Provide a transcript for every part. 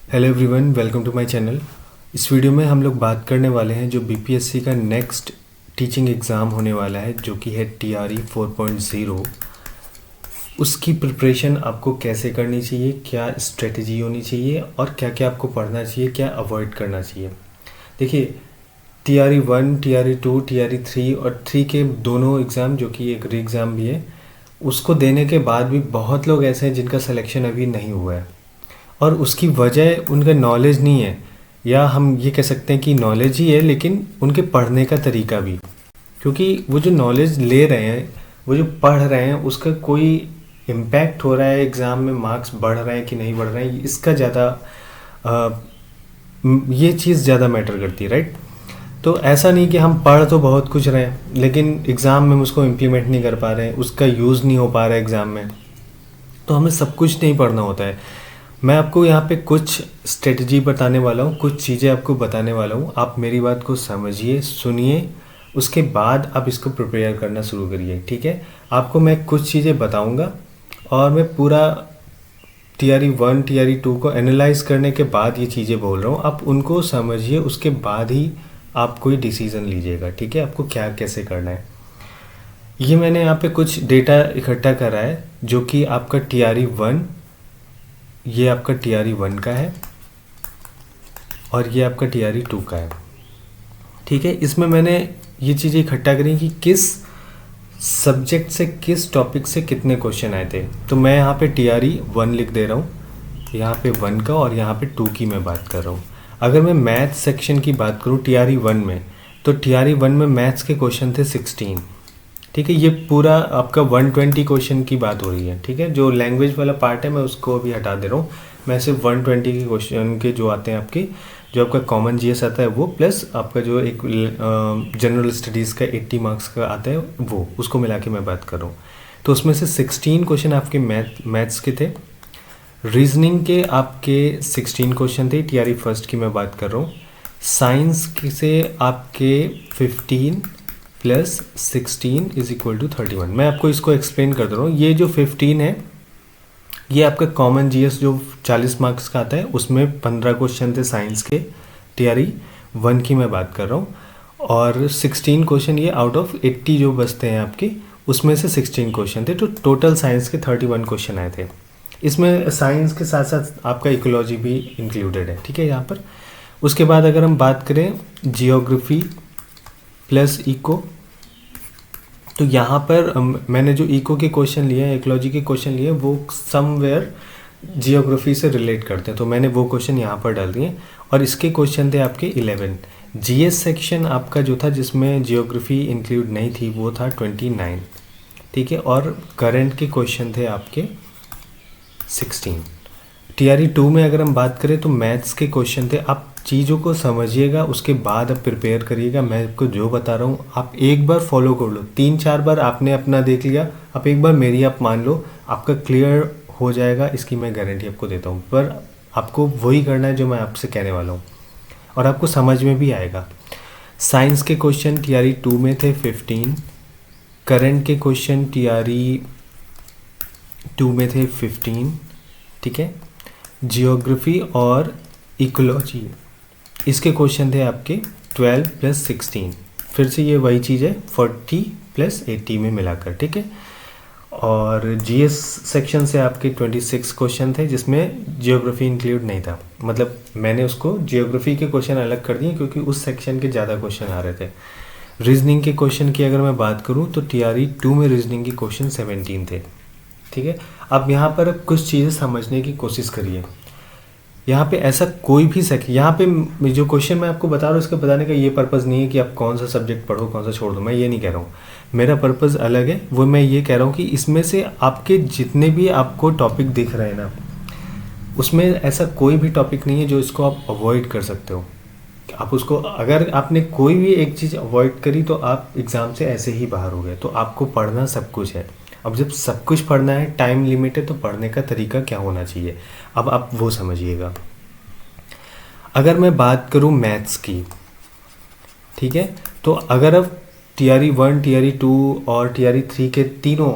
Hello everyone, welcome to my channel. इस video में हम लोग बात करने वाले हैं जो बीपीएससी का नेक्स्ट टीचिंग एग्ज़ाम होने वाला है, जो कि है टीआरई 4.0। उसकी प्रिपरेशन आपको कैसे करनी चाहिए, क्या स्ट्रेटजी होनी चाहिए और क्या क्या आपको पढ़ना चाहिए, क्या अवॉइड करना चाहिए। देखिए, टीआरई 1, टीआरई 2, टीआरई 3 और 3 के दोनों एग्ज़ाम, जो कि एक री एग्ज़ाम भी है, उसको देने के बाद भी बहुत लोग ऐसे हैं जिनका सिलेक्शन अभी नहीं हुआ है। और उसकी वजह उनका नॉलेज नहीं है, या हम ये कह सकते हैं कि नॉलेज ही है लेकिन उनके पढ़ने का तरीका भी। क्योंकि वो जो नॉलेज ले रहे हैं, वो जो पढ़ रहे हैं, उसका कोई इम्पैक्ट हो रहा है एग्ज़ाम में, मार्क्स बढ़ रहे हैं कि नहीं बढ़ रहे हैं, इसका ज़्यादा ये चीज़ ज़्यादा मैटर करती है, राइट। तो ऐसा नहीं कि हम पढ़ तो बहुत कुछ रहे हैं लेकिन एग्ज़ाम में उसको इम्प्लीमेंट नहीं कर पा रहे हैं, उसका यूज़ नहीं हो पा रहा है एग्ज़ाम में। तो हमें सब कुछ नहीं पढ़ना होता है। मैं आपको यहाँ पे कुछ स्ट्रेटजी बताने वाला हूँ, कुछ चीज़ें आपको बताने वाला हूँ। आप मेरी बात को समझिए, सुनिए, उसके बाद आप इसको प्रिपेयर करना शुरू करिए, ठीक है। आपको मैं कुछ चीज़ें बताऊँगा और मैं पूरा टीआरई 1, टीआरई 2 को एनालाइज करने के बाद ये चीज़ें बोल रहा हूँ। आप उनको समझिए, उसके बाद ही आप कोई डिसीज़न लीजिएगा, ठीक है। आपको क्या कैसे करना है, ये मैंने यहाँ पे कुछ डेटा इकट्ठा करा है, जो कि आपका टीआरई 1, ये आपका टीआरई 1 का है और ये आपका टीआरई 2 का है, ठीक है। इसमें मैंने ये चीज़ें इकट्ठा करी कि किस सब्जेक्ट से, किस टॉपिक से कितने क्वेश्चन आए थे। तो मैं यहाँ पे टीआरई 1 लिख दे रहा हूँ, यहाँ पे 1 का, और यहाँ पे 2 की मैं बात कर रहा हूँ। अगर मैं मैथ सेक्शन की बात करूँ टीआरई 1 में, तो टीआरई 1 में मैथ्स के क्वेश्चन थे 16, ठीक है। ये पूरा आपका 120 क्वेश्चन की बात हो रही है, ठीक है। जो लैंग्वेज वाला पार्ट है मैं उसको अभी हटा दे रहा हूँ। मैं सिर्फ 120 के क्वेश्चन के जो आते हैं आपके, जो आपका कॉमन जीएस आता है वो, प्लस आपका जो एक जनरल स्टडीज़ का 80 मार्क्स का आता है वो, उसको मिला के मैं बात कर रहा हूँ। तो उसमें से 16 क्वेश्चन आपके मैथ्स के थे। रीजनिंग के आपके 16 क्वेश्चन थे, टीआरई फर्स्ट की मैं बात कर रहा हूँ। साइंस से आपके 15 प्लस 16 इज इक्वल टू 31। मैं आपको इसको एक्सप्लेन कर दे रहा हूँ। ये जो 15 है, ये आपका कॉमन जीएस जो 40 मार्क्स का आता है, उसमें 15 क्वेश्चन थे साइंस के, टीआरई 1 की मैं बात कर रहा हूँ। और 16 क्वेश्चन ये आउट ऑफ 80 जो बचते हैं आपके, उसमें से 16 क्वेश्चन थे। तो टोटल साइंस के 31 क्वेश्चन आए थे। इसमें साइंस के साथ साथ आपका इकोलॉजी भी इंक्लूडेड है, ठीक है, यहाँ पर। उसके बाद अगर हम बात करें जियोग्राफी प्लस इको, तो यहाँ पर मैंने जो इको के क्वेश्चन लिए हैं, इकोलॉजी के क्वेश्चन लिए, वो समवेयर जियोग्राफी से रिलेट करते हैं, तो मैंने वो क्वेश्चन यहाँ पर डाल दिए। और इसके क्वेश्चन थे आपके 11। जीएस सेक्शन आपका जो था, जिसमें जियोग्राफी इंक्लूड नहीं थी, वो था 29, ठीक है। और करंट के क्वेश्चन थे आपके 16। टीआरई 2 में अगर हम बात करें तो मैथ्स के क्वेश्चन थे। आप चीज़ों को समझिएगा, उसके बाद आप प्रिपेयर करिएगा। मैं आपको जो बता रहा हूँ आप एक बार फॉलो कर लो, 3-4 बार आपने अपना देख लिया, आप एक बार मेरी आप मान लो, आपका क्लियर हो जाएगा, इसकी मैं गारंटी आपको देता हूँ। पर आपको वही करना है जो मैं आपसे कहने वाला हूँ, और आपको समझ में भी आएगा। साइंस के क्वेश्चन टीआरई 2 में थे 15, करंट के क्वेश्चन टीआरई 2 में थे 15, ठीक है। जियोग्राफी और इकोलॉजी, इसके क्वेश्चन थे आपके 12 प्लस 16, फिर से ये वही चीज़ है 40 प्लस 80 में मिलाकर, ठीक है। और जीएस सेक्शन से आपके 26 क्वेश्चन थे, जिसमें जियोग्राफी इंक्लूड नहीं था। मतलब मैंने उसको जियोग्राफी के क्वेश्चन अलग कर दिए क्योंकि उस सेक्शन के ज़्यादा क्वेश्चन आ रहे थे। रीजनिंग के क्वेश्चन की अगर मैं बात करूँ तो टीआरई 2 में रीजनिंग के क्वेश्चन 17 थे, ठीक है। अब यहाँ पर कुछ चीज़ें समझने की कोशिश करिए। यहाँ पे ऐसा कोई भी यहाँ पे जो क्वेश्चन मैं आपको बता रहा हूँ, इसका बताने का ये पर्पज़ नहीं है कि आप कौन सा सब्जेक्ट पढ़ो, कौन सा छोड़ दो, मैं ये नहीं कह रहा हूँ। मेरा पर्पज़ अलग है। वो मैं ये कह रहा हूँ कि इसमें से आपके जितने भी आपको टॉपिक दिख रहे हैं ना, उसमें ऐसा कोई भी टॉपिक नहीं है जो इसको आप अवॉइड कर सकते हो। आप उसको, अगर आपने कोई भी एक चीज़ अवॉइड करी तो आप एग्ज़ाम से ऐसे ही बाहर हो गए। तो आपको पढ़ना सब कुछ है। अब जब सब कुछ पढ़ना है, टाइम लिमिट है, तो पढ़ने का तरीका क्या होना चाहिए, अब आप वो समझिएगा। अगर मैं बात करूं मैथ्स की, ठीक है, तो अगर अब टीआरई 1, टीआरई 2 और टीआरई 3 के तीनों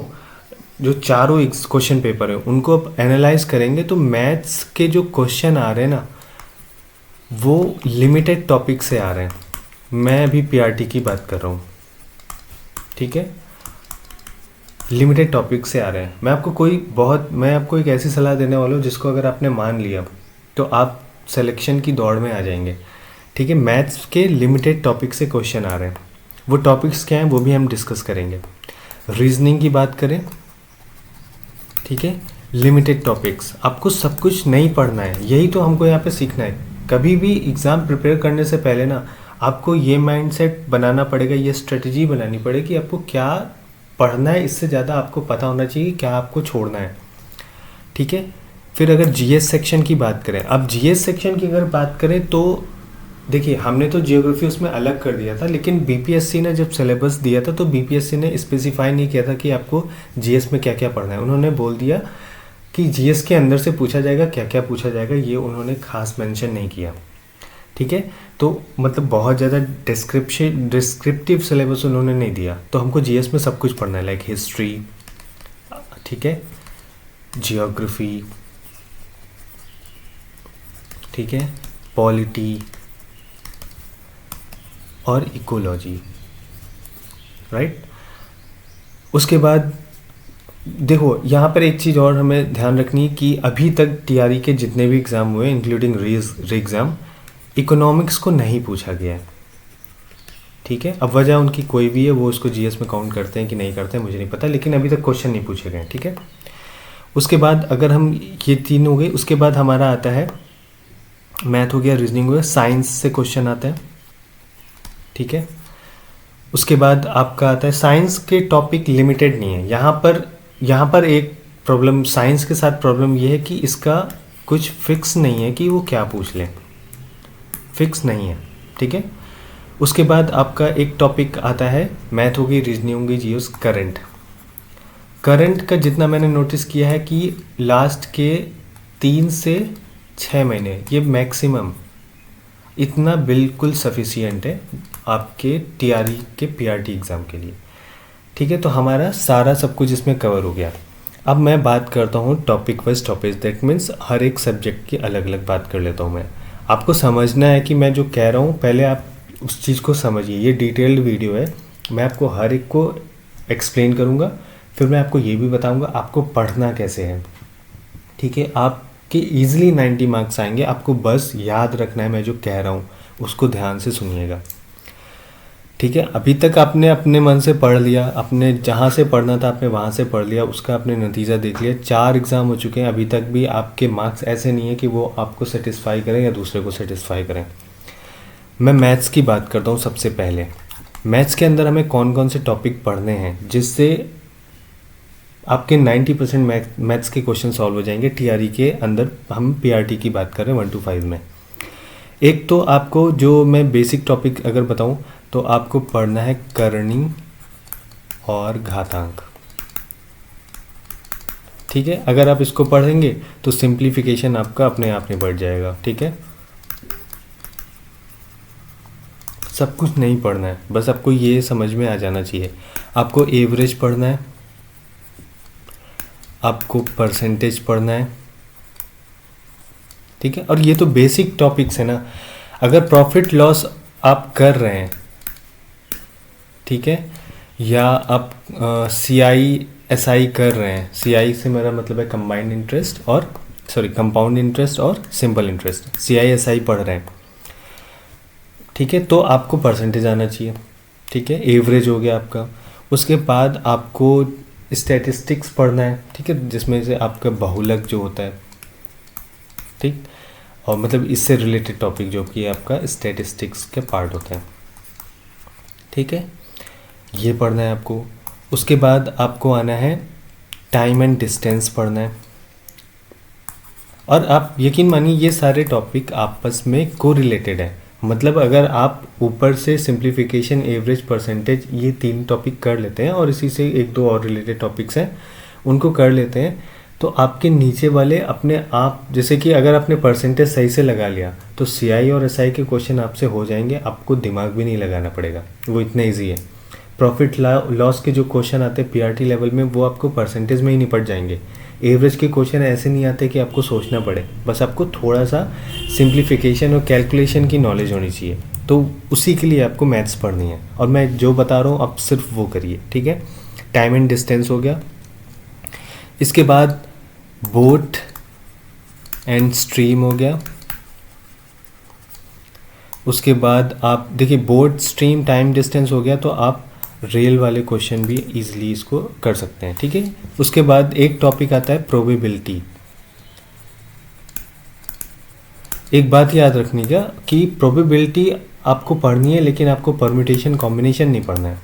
जो चारों क्वेश्चन पेपर है उनको आप एनालाइज करेंगे, तो मैथ्स के जो क्वेश्चन आ रहे हैं ना, वो लिमिटेड टॉपिक से आ रहे हैं। मैं अभी पीआरटी की बात कर रहा हूँ, ठीक है, लिमिटेड टॉपिक से आ रहे हैं। मैं आपको एक ऐसी सलाह देने वाला हूँ जिसको अगर आपने मान लिया तो आप सिलेक्शन की दौड़ में आ जाएंगे, ठीक है। मैथ्स के लिमिटेड टॉपिक से क्वेश्चन आ रहे हैं। वो टॉपिक्स क्या हैं वो भी हम डिस्कस करेंगे। रीजनिंग की बात करें, ठीक है, लिमिटेड टॉपिक्स, आपको सब कुछ नहीं पढ़ना है, यही तो हमको यहाँ पे सीखना है। कभी भी एग्ज़ाम प्रिपेयर करने से पहले ना आपको ये माइंडसेट बनाना पड़ेगा, ये स्ट्रेटजी बनानी पड़ेगी कि आपको क्या पढ़ना है, इससे ज़्यादा आपको पता होना चाहिए क्या आपको छोड़ना है, ठीक है। फिर अगर जीएस सेक्शन की बात करें, अब जीएस सेक्शन की अगर बात करें तो देखिए हमने तो जियोग्राफी उसमें अलग कर दिया था, लेकिन बीपीएससी ने जब सिलेबस दिया था तो बीपीएससी ने स्पेसिफाई नहीं किया था कि आपको जीएस में क्या क्या पढ़ना है। उन्होंने बोल दिया कि जीएस के अंदर से पूछा जाएगा, क्या क्या पूछा जाएगा ये उन्होंने खास मेंशन नहीं किया, ठीक है। तो मतलब बहुत ज़्यादा डिस्क्रिप्टिव सिलेबस उन्होंने नहीं दिया, तो हमको जीएस में सब कुछ पढ़ना है, लाइक हिस्ट्री, ठीक है, जियोग्राफी, ठीक है, पॉलिटी और इकोलॉजी, राइट। उसके बाद देखो यहाँ पर एक चीज़ और हमें ध्यान रखनी है कि अभी तक टीआरई के जितने भी एग्ज़ाम हुए इंक्लूडिंग री एग्ज़ाम, इकोनॉमिक्स को नहीं पूछा गया है, ठीक है। अब वजह उनकी कोई भी है, वो उसको जीएस में काउंट करते हैं कि नहीं करते हैं मुझे नहीं पता, लेकिन अभी तक क्वेश्चन नहीं पूछे गए, ठीक है। उसके बाद अगर हम ये तीन हो गए, उसके बाद हमारा आता है मैथ हो गया, रीजनिंग हो गया, साइंस से क्वेश्चन आते हैं, ठीक है। उसके बाद आपका आता है साइंस के टॉपिक लिमिटेड नहीं है। यहाँ पर एक प्रॉब्लम साइंस के साथ प्रॉब्लम ये है कि इसका कुछ फिक्स नहीं है कि वो क्या पूछ लें, फिक्स नहीं है, ठीक है। उसके बाद आपका एक टॉपिक आता है, मैथ होगी, रीजनिंग होगी, जियोस, करंट का जितना मैंने नोटिस किया है कि लास्ट के 3 से 6 महीने ये मैक्सिमम, इतना बिल्कुल सफिशिएंट है आपके टीआरई के पीआरटी एग्ज़ाम के लिए, ठीक है। तो हमारा सारा सब कुछ इसमें कवर हो गया। अब मैं बात करता हूँ topic wise topic, that means हर एक सब्जेक्ट की अलग अलग बात कर लेता हूँ मैं। आपको समझना है कि मैं जो कह रहा हूँ पहले आप उस चीज़ को समझिए। ये डिटेल्ड वीडियो है, मैं आपको हर एक को एक्सप्लेन करूँगा, फिर मैं आपको ये भी बताऊँगा आपको पढ़ना कैसे है, ठीक है। आपके ईजिली 90 मार्क्स आएंगे, आपको बस याद रखना है मैं जो कह रहा हूँ उसको ध्यान से सुनिएगा, ठीक है। अभी तक आपने अपने मन से पढ़ लिया, अपने जहाँ से पढ़ना था आपने वहाँ से पढ़ लिया, उसका आपने नतीजा देख लिया। 4 एग्ज़ाम हो चुके हैं, अभी तक भी आपके मार्क्स ऐसे नहीं है कि वो आपको सेटिस्फाई करें या दूसरे को सेटिस्फाई करें। मैं मैथ्स की बात करता हूँ सबसे पहले। मैथ्स के अंदर हमें कौन कौन से टॉपिक पढ़ने हैं जिससे आपके 90% मैथ्स के क्वेश्चन सॉल्व हो जाएंगे टीआरई के अंदर। हम पीआरटी की बात कर रहे हैं 1 to 5 में। एक तो आपको जो मैं बेसिक टॉपिक अगर बताऊं तो आपको पढ़ना है करणी और घातांक, ठीक है। अगर आप इसको पढ़ेंगे तो सिंप्लीफिकेशन आपका अपने आप में बढ़ जाएगा, ठीक है। सब कुछ नहीं पढ़ना है, बस आपको ये समझ में आ जाना चाहिए। आपको एवरेज पढ़ना है, आपको परसेंटेज पढ़ना है, ठीक है। और ये तो बेसिक टॉपिक्स है ना। अगर प्रॉफिट लॉस आप कर रहे हैं, ठीक है, या आप CISI कर रहे हैं, CI से मेरा मतलब है कंबाइंड इंटरेस्ट और कंपाउंड इंटरेस्ट और सिंपल इंटरेस्ट, CISI पढ़ रहे हैं, ठीक है, तो आपको परसेंटेज आना चाहिए, ठीक है। एवरेज हो गया आपका। उसके बाद आपको स्टैटिस्टिक्स पढ़ना है, ठीक है, जिसमें से आपका बहुलक जो होता है, ठीक, और मतलब इससे रिलेटेड टॉपिक जो कि आपका स्टैटिस्टिक्स के पार्ट होता है, ठीक है, ये पढ़ना है आपको। उसके बाद आपको आना है टाइम एंड डिस्टेंस पढ़ना है। और आप यकीन मानिए ये सारे टॉपिक आपस में कोरिलेटेड है। मतलब अगर आप ऊपर से सिंप्लीफिकेशन, एवरेज, परसेंटेज, ये 3 टॉपिक कर लेते हैं और इसी से 1-2 और रिलेटेड टॉपिक्स हैं उनको कर लेते हैं, तो आपके नीचे वाले अपने आप, जैसे कि अगर आपने परसेंटेज सही से लगा लिया तो CI और SI के क्वेश्चन आपसे हो जाएंगे, आपको दिमाग भी नहीं लगाना पड़ेगा, वो इतना ईजी है। प्रॉफिट लॉस के जो क्वेश्चन आते हैं पीआरटी लेवल में वो आपको परसेंटेज में ही निपट जाएंगे, एवरेज के क्वेश्चन ऐसे नहीं आते कि आपको सोचना पड़े, बस आपको थोड़ा सा सिंप्लीफिकेशन और कैलकुलेशन की नॉलेज होनी चाहिए। तो उसी के लिए आपको मैथ्स पढ़नी है, और मैं जो बता रहा हूँ आप सिर्फ वो करिए, ठीक है। टाइम एंड डिस्टेंस हो गया, इसके बाद बोट एंड स्ट्रीम हो गया, उसके बाद आप देखिए बोट स्ट्रीम टाइम डिस्टेंस हो गया, तो आप रेल वाले क्वेश्चन भी इजीली इसको कर सकते हैं, ठीक है। उसके बाद एक टॉपिक आता है प्रोबेबिलिटी। एक बात याद रखनी क्या कि प्रोबेबिलिटी आपको पढ़नी है, लेकिन आपको परम्यूटेशन कॉम्बिनेशन नहीं पढ़ना है,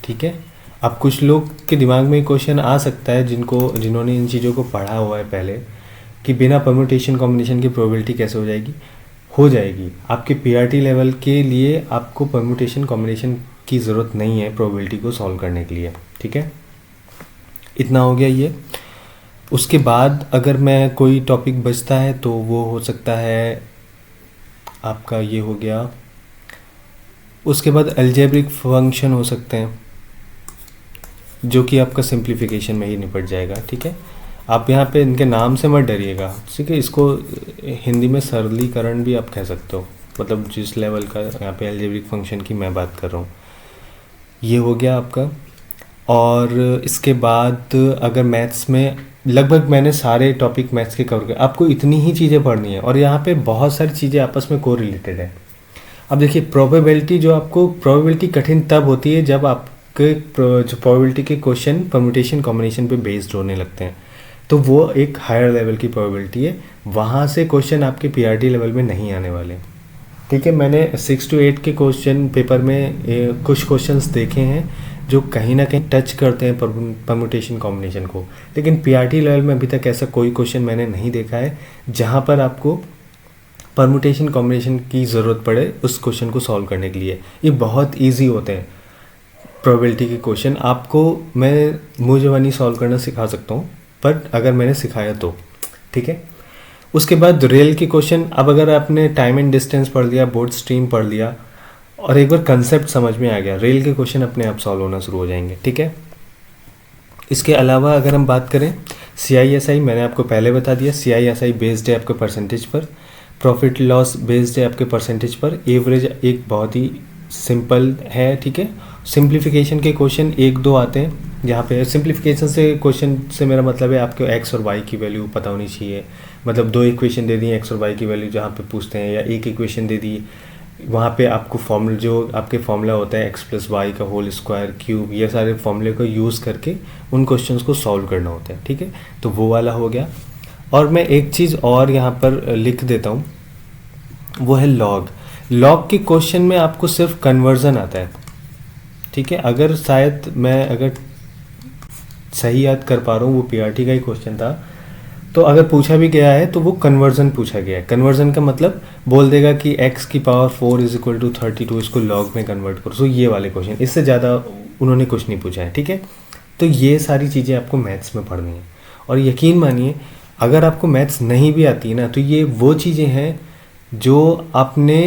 ठीक है। अब कुछ लोग के दिमाग में क्वेश्चन आ सकता है जिन्होंने इन चीज़ों को पढ़ा हुआ है पहले, कि बिना परम्यूटेशन कॉम्बिनेशन की प्रोबेबिलिटी कैसे हो जाएगी। आपके पीआरटी लेवल के लिए आपको परम्यूटेशन कॉम्बिनेशन की ज़रूरत नहीं है प्रोबेबिलिटी को सॉल्व करने के लिए, ठीक है। इतना हो गया ये। उसके बाद अगर मैं कोई टॉपिक बचता है तो वो हो सकता है आपका ये हो गया। उसके बाद अलजेब्रिक फंक्शन हो सकते हैं, जो कि आपका सिंप्लीफिकेशन में ही निपट जाएगा, ठीक है। आप यहाँ पे इनके नाम से मत डरिएगा, ठीक है। इसको हिंदी में सरलीकरण भी आप कह सकते हो, मतलब जिस लेवल का यहाँ पे अलजेब्रिक फंक्शन की मैं बात कर रहा हूँ। ये हो गया आपका। और इसके बाद अगर मैथ्स में लगभग मैंने सारे टॉपिक मैथ्स के कवर किए, आपको इतनी ही चीज़ें पढ़नी है, और यहाँ पे बहुत सारी चीज़ें आपस में को रिलेटेड है। अब देखिए प्रोबेबिलिटी कठिन तब होती है जब आपके जो प्रोबेबिलिटी के क्वेश्चन परम्यूटेशन कॉम्बिनेशन पे बेस्ड होने लगते हैं, तो वो एक हायर लेवल की प्रोबेबिलिटी है, वहाँ से क्वेश्चन आपके पीआरटी लेवल में नहीं आने वाले, ठीक है। मैंने 6 to 8 के क्वेश्चन पेपर में कुछ क्वेश्चंस देखे हैं जो कहीं ना कहीं टच करते हैं परम्यूटेशन कॉम्बिनेशन को, लेकिन पीआरटी लेवल में अभी तक ऐसा कोई क्वेश्चन मैंने नहीं देखा है जहाँ पर आपको परम्यूटेशन कॉम्बिनेशन की ज़रूरत पड़े उस क्वेश्चन को सॉल्व करने के लिए। ये बहुत ईजी होते हैं प्रोबेबिलिटी के क्वेश्चन। आपको मैं मूंजवानी सॉल्व करना सिखा सकता हूँ, पर अगर मैंने सिखाया तो, ठीक है। उसके बाद रेल के क्वेश्चन, अब अगर आपने टाइम एंड डिस्टेंस पढ़ लिया, बोट स्ट्रीम पढ़ लिया, और एक बार कंसेप्ट समझ में आ गया, रेल के क्वेश्चन अपने आप सॉल्व होना शुरू हो जाएंगे, ठीक है। इसके अलावा अगर हम बात करें CISI, मैंने आपको पहले बता दिया, CISI बेस्ड है आपके परसेंटेज पर, प्रॉफिट लॉस बेस्ड है आपके परसेंटेज पर, एवरेज एक बहुत ही सिंपल है, ठीक है। सिंप्लीफिकेशन के क्वेश्चन 1-2 आते हैं, यहाँ पे सिंप्लीफिकेशन से क्वेश्चन से मेरा मतलब है आपको एक्स और वाई की वैल्यू पता होनी चाहिए, मतलब 2 इक्वेशन दे दी एक्स और वाई की वैल्यू जहाँ पे पूछते हैं, या एक इक्वेशन दे दी, वहाँ पे आपको फॉर्मूला जो आपके फॉर्मूला होता है x+y का होल स्क्वायर क्यूब, ये सारे फॉर्मूले को यूज़ करके उन क्वेश्चंस को सॉल्व करना होता है, ठीक है। तो वो वाला हो गया। और मैं एक चीज़ और यहाँ पर लिख देता हूँ, वो है लॉग के क्वेश्चन में आपको सिर्फ कन्वर्जन आता है, ठीक है। अगर शायद मैं अगर सही याद कर पा रहा हूँ, वो पीआरटी का ही क्वेश्चन था, तो अगर पूछा भी गया है तो वो कन्वर्जन पूछा गया है। कन्वर्जन का मतलब बोल देगा कि x की पावर 4 = 32, इसको लॉग में कन्वर्ट करो। सो ये वाले क्वेश्चन, इससे ज़्यादा उन्होंने कुछ नहीं पूछा है, ठीक है। तो ये सारी चीज़ें आपको मैथ्स में पढ़नी है, और यकीन मानिए अगर आपको मैथ्स नहीं भी आती ना, तो ये वो चीज़ें हैं जो आपने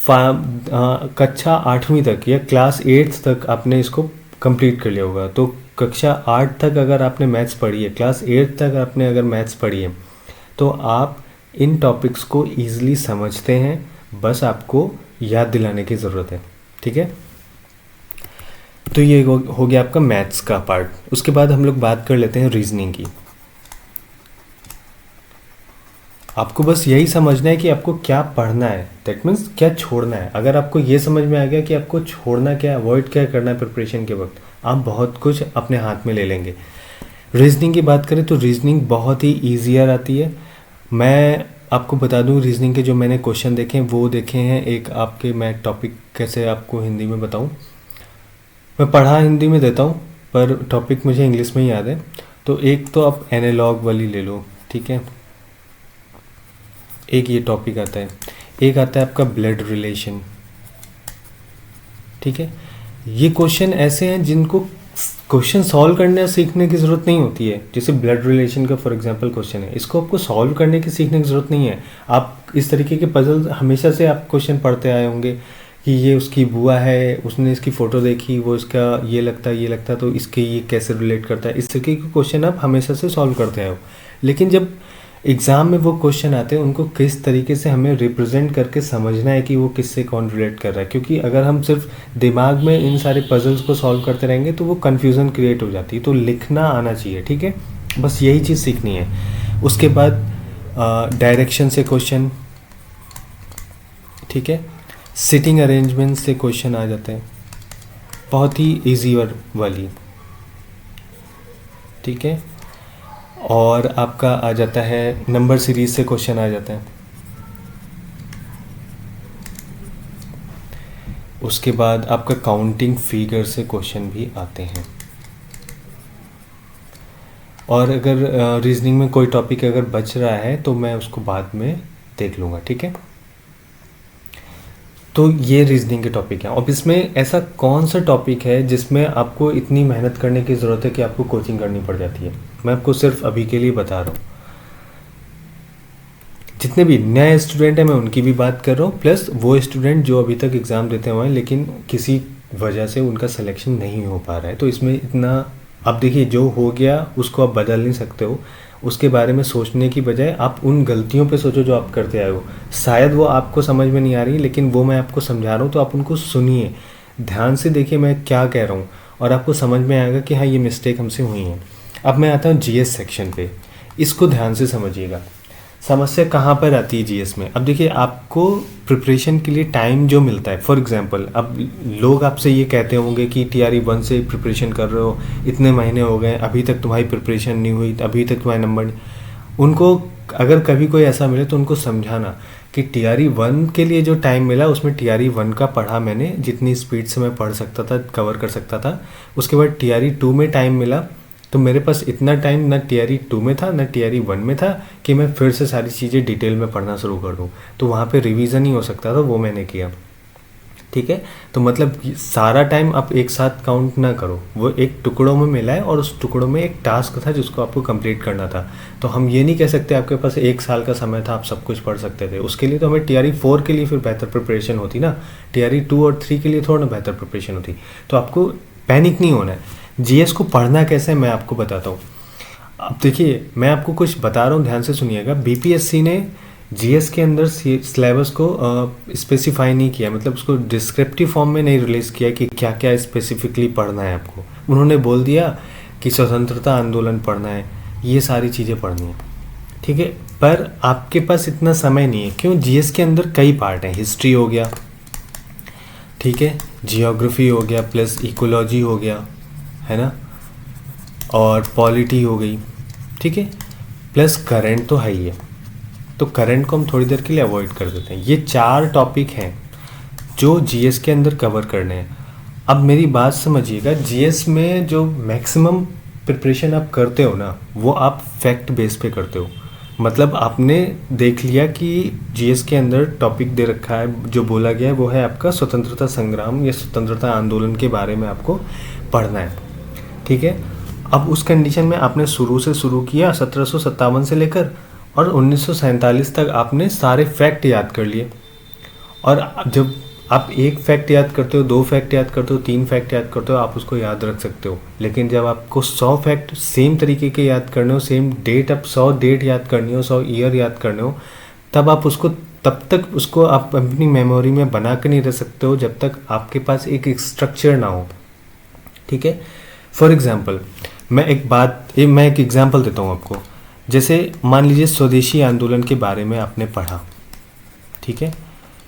कक्षा 8वीं तक या क्लास 8 तक आपने इसको कंप्लीट कर लिया होगा। तो कक्षा 8 तक अगर आपने मैथ्स पढ़ी है, क्लास 8 तक आपने अगर मैथ्स पढ़ी है, तो आप इन टॉपिक्स को ईजिली समझते हैं, बस आपको याद दिलाने की ज़रूरत है, ठीक है। तो ये हो गया आपका मैथ्स का पार्ट। उसके बाद हम लोग बात कर लेते हैं रीजनिंग की। आपको बस यही समझना है कि आपको क्या पढ़ना है, दैट मीन्स क्या छोड़ना है। अगर आपको ये समझ में आ गया कि आपको छोड़ना क्या, अवॉइड क्या करना है प्रिपरेशन के वक्त, आप बहुत कुछ अपने हाथ में ले लेंगे। रीजनिंग की बात करें तो रीजनिंग बहुत ही ईजियर आती है। मैं आपको बता दूं, रीजनिंग के जो मैंने क्वेश्चन देखे हैं वो देखे हैं, एक आपके, मैं टॉपिक कैसे आपको हिंदी में बताऊं, मैं पढ़ा हिंदी में देता हूं पर टॉपिक मुझे इंग्लिश में ही याद है। तो एक तो आप एनालॉग वाली ले लो, ठीक है, एक ये टॉपिक आता है। एक आता है आपका ब्लड रिलेशन, ठीक है। ये क्वेश्चन ऐसे हैं जिनको क्वेश्चन सॉल्व करने सीखने की ज़रूरत नहीं होती है। जैसे ब्लड रिलेशन का फॉर एग्जांपल क्वेश्चन है, इसको आपको सॉल्व करने की सीखने की ज़रूरत नहीं है। आप इस तरीके के पजल हमेशा से आप क्वेश्चन पढ़ते आए होंगे कि ये उसकी बुआ है, उसने इसकी फ़ोटो देखी, वो इसका ये लगता तो इसके ये कैसे रिलेट करता है, इस तरीके के क्वेश्चन आप हमेशा से सॉल्व करते हैं। लेकिन जब एग्ज़ाम में वो क्वेश्चन आते हैं उनको किस तरीके से हमें रिप्रेजेंट करके समझना है कि वो किससे कौन रिलेट कर रहा है, क्योंकि अगर हम सिर्फ दिमाग में इन सारे पजल्स को सॉल्व करते रहेंगे तो वो कन्फ्यूज़न क्रिएट हो जाती है। तो लिखना आना चाहिए, ठीक है, बस यही चीज़ सीखनी है। उसके बाद डायरेक्शन से क्वेश्चन, ठीक है, सिटिंग अरेंजमेंट से क्वेश्चन आ जाते हैं, बहुत ही ईजी वाली, ठीक है। और आपका आ जाता है नंबर सीरीज से क्वेश्चन आ जाते हैं। उसके बाद आपका काउंटिंग फिगर से क्वेश्चन भी आते हैं। और अगर रीजनिंग में कोई टॉपिक अगर बच रहा है तो मैं उसको बाद में देख लूँगा, ठीक है। तो ये रीजनिंग के टॉपिक हैं। अब इसमें ऐसा कौन सा टॉपिक है जिसमें आपको इतनी मेहनत करने की ज़रूरत है कि आपको कोचिंग करनी पड़ जाती है? मैं आपको सिर्फ अभी के लिए बता रहा हूँ। जितने भी नए स्टूडेंट हैं मैं उनकी भी बात कर रहा हूँ, प्लस वो स्टूडेंट जो अभी तक एग्ज़ाम देते हुए हैं लेकिन किसी वजह से उनका सिलेक्शन नहीं हो पा रहा है। तो इसमें इतना, अब देखिए जो हो गया उसको आप बदल नहीं सकते हो, उसके बारे में सोचने की बजाय आप उन गलतियों पे सोचो जो आप करते आए हो। शायद वो आपको समझ में नहीं आ रही, लेकिन वो मैं आपको समझा रहा हूँ तो आप उनको सुनिए, ध्यान से देखिए मैं क्या कह रहा हूँ, और आपको समझ में आएगा कि हाँ ये मिस्टेक हमसे हुई है। अब मैं आता हूँ जीएस सेक्शन पे, इसको ध्यान से समझिएगा। समस्या कहाँ पर आती है जीएस में? अब देखिए आपको प्रिपरेशन के लिए टाइम जो मिलता है, फॉर एग्जांपल अब लोग आपसे ये कहते होंगे कि टीआरई 1 से प्रिपरेशन कर रहे हो, इतने महीने हो गए अभी तक तुम्हारी प्रिपरेशन नहीं हुई, अभी तक तुम्हारे नंबर नहीं। उनको अगर कभी कोई ऐसा मिले तो उनको समझाना कि टीआरई 1 के लिए जो टाइम मिला उसमें टीआरई 1 का पढ़ा मैंने, जितनी स्पीड से मैं पढ़ सकता था, कवर कर सकता था। उसके बाद टीआरई 2 में टाइम मिला तो मेरे पास इतना टाइम ना टीआरई 2 में था ना टीआरई 1 में था कि मैं फिर से सारी चीज़ें डिटेल में पढ़ना शुरू कर दूँ। तो वहाँ पे रिवीजन ही हो सकता था, वो मैंने किया, ठीक है। तो मतलब सारा टाइम आप एक साथ काउंट ना करो, वो एक टुकड़ों में मिला है और उस टुकड़ों में एक टास्क था जिसको आपको कंप्लीट करना था। तो हम ये नहीं कह सकते आपके पास 1 साल का समय था आप सब कुछ पढ़ सकते थे। उसके लिए तो हमें टीआरई 4 के लिए फिर बेहतर प्रिपरेशन होती ना, टीआरई 2 और 3 के लिए थोड़ा ना बेहतर प्रिपरेशन होती। तो आपको पैनिक नहीं होना है। जीएस को पढ़ना कैसे है मैं आपको बताता हूँ। अब देखिए मैं आपको कुछ बता रहा हूँ, ध्यान से सुनिएगा। बीपीएससी ने जीएस के अंदर सिलेबस को स्पेसिफाई नहीं किया, मतलब उसको डिस्क्रिप्टिव फॉर्म में नहीं रिलीज़ किया कि क्या क्या स्पेसिफिकली पढ़ना है आपको। उन्होंने बोल दिया कि स्वतंत्रता आंदोलन पढ़ना है, ये सारी चीज़ें पढ़नी है, ठीक है। पर आपके पास इतना समय नहीं है। क्यों? जीएस के अंदर कई पार्ट हैं। हिस्ट्री हो गया, ठीक है, जियोग्राफी हो गया, प्लस इकोलॉजी हो गया, है ना, और पॉलिटी हो गई, ठीक है, प्लस करंट तो है ही है। तो करंट को हम थोड़ी देर के लिए अवॉइड कर देते हैं। ये 4 टॉपिक हैं जो जीएस के अंदर कवर करने हैं। अब मेरी बात समझिएगा, जीएस में जो मैक्सिमम प्रिपरेशन आप करते हो ना, वो आप फैक्ट बेस पे करते हो। मतलब आपने देख लिया कि जीएस के अंदर टॉपिक दे रखा है, जो बोला गया है वो है आपका स्वतंत्रता संग्राम या स्वतंत्रता आंदोलन के बारे में आपको पढ़ना है, ठीक है। अब उस कंडीशन में आपने शुरू से शुरू किया 1757 से लेकर और 1947 तक आपने सारे फैक्ट याद कर लिए। और जब आप एक फैक्ट याद करते हो, 2 फैक्ट याद करते हो, 3 फैक्ट याद करते हो, आप उसको याद रख सकते हो। लेकिन जब आपको 100 फैक्ट सेम तरीके के याद करने हो, सेम डेट, आप 100 डेट याद करनी हो, 100 ईयर याद करने हो, तब आप उसको, तब तक उसको आप अपनी मेमोरी में बना कर नहीं रह सकते हो जब तक आपके पास एक स्ट्रक्चर ना हो, ठीक है। फॉर एग्जाम्पल मैं एक एग्जाम्पल देता हूँ आपको। जैसे मान लीजिए स्वदेशी आंदोलन के बारे में आपने पढ़ा, ठीक है।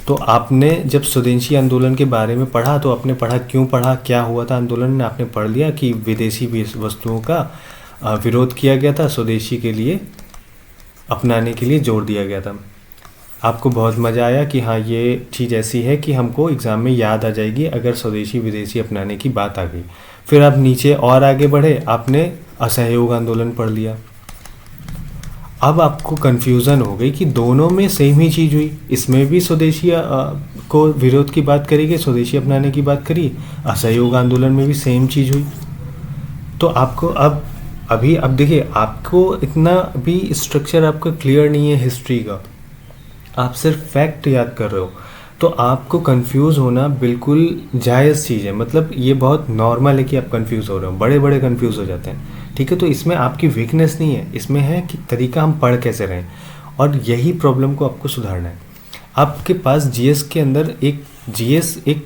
तो आपने जब स्वदेशी आंदोलन के बारे में पढ़ा तो आपने पढ़ा क्यों पढ़ा, क्या हुआ था आंदोलन में, आपने पढ़ लिया कि विदेशी वस्तुओं का विरोध किया गया था, स्वदेशी के लिए अपनाने के लिए जोर दिया गया था। आपको बहुत मज़ा आया कि हाँ ये चीज़ ऐसी है कि हमको एग्ज़ाम में याद आ जाएगी अगर स्वदेशी विदेशी अपनाने की बात आ गई। फिर आप नीचे और आगे बढ़े, आपने असहयोग आंदोलन पढ़ लिया। अब आपको कन्फ्यूज़न हो गई कि दोनों में सेम ही चीज़ हुई, इसमें भी स्वदेशी को विरोध की बात करी गई, स्वदेशी अपनाने की बात करी, असहयोग आंदोलन में भी सेम चीज़ हुई। तो आपको अब देखिए आपको इतना भी स्ट्रक्चर आपका क्लियर नहीं है हिस्ट्री का, आप सिर्फ फैक्ट याद कर रहे हो। तो आपको कंफ्यूज होना बिल्कुल जायज़ चीज़ है, मतलब ये बहुत नॉर्मल है कि आप कंफ्यूज हो रहे हो, बड़े बड़े कंफ्यूज हो जाते हैं, ठीक है। तो इसमें आपकी वीकनेस नहीं है, इसमें है कि तरीका हम पढ़ कैसे रहे हैं, और यही प्रॉब्लम को आपको सुधारना है। आपके पास जीएस के अंदर जीएस एक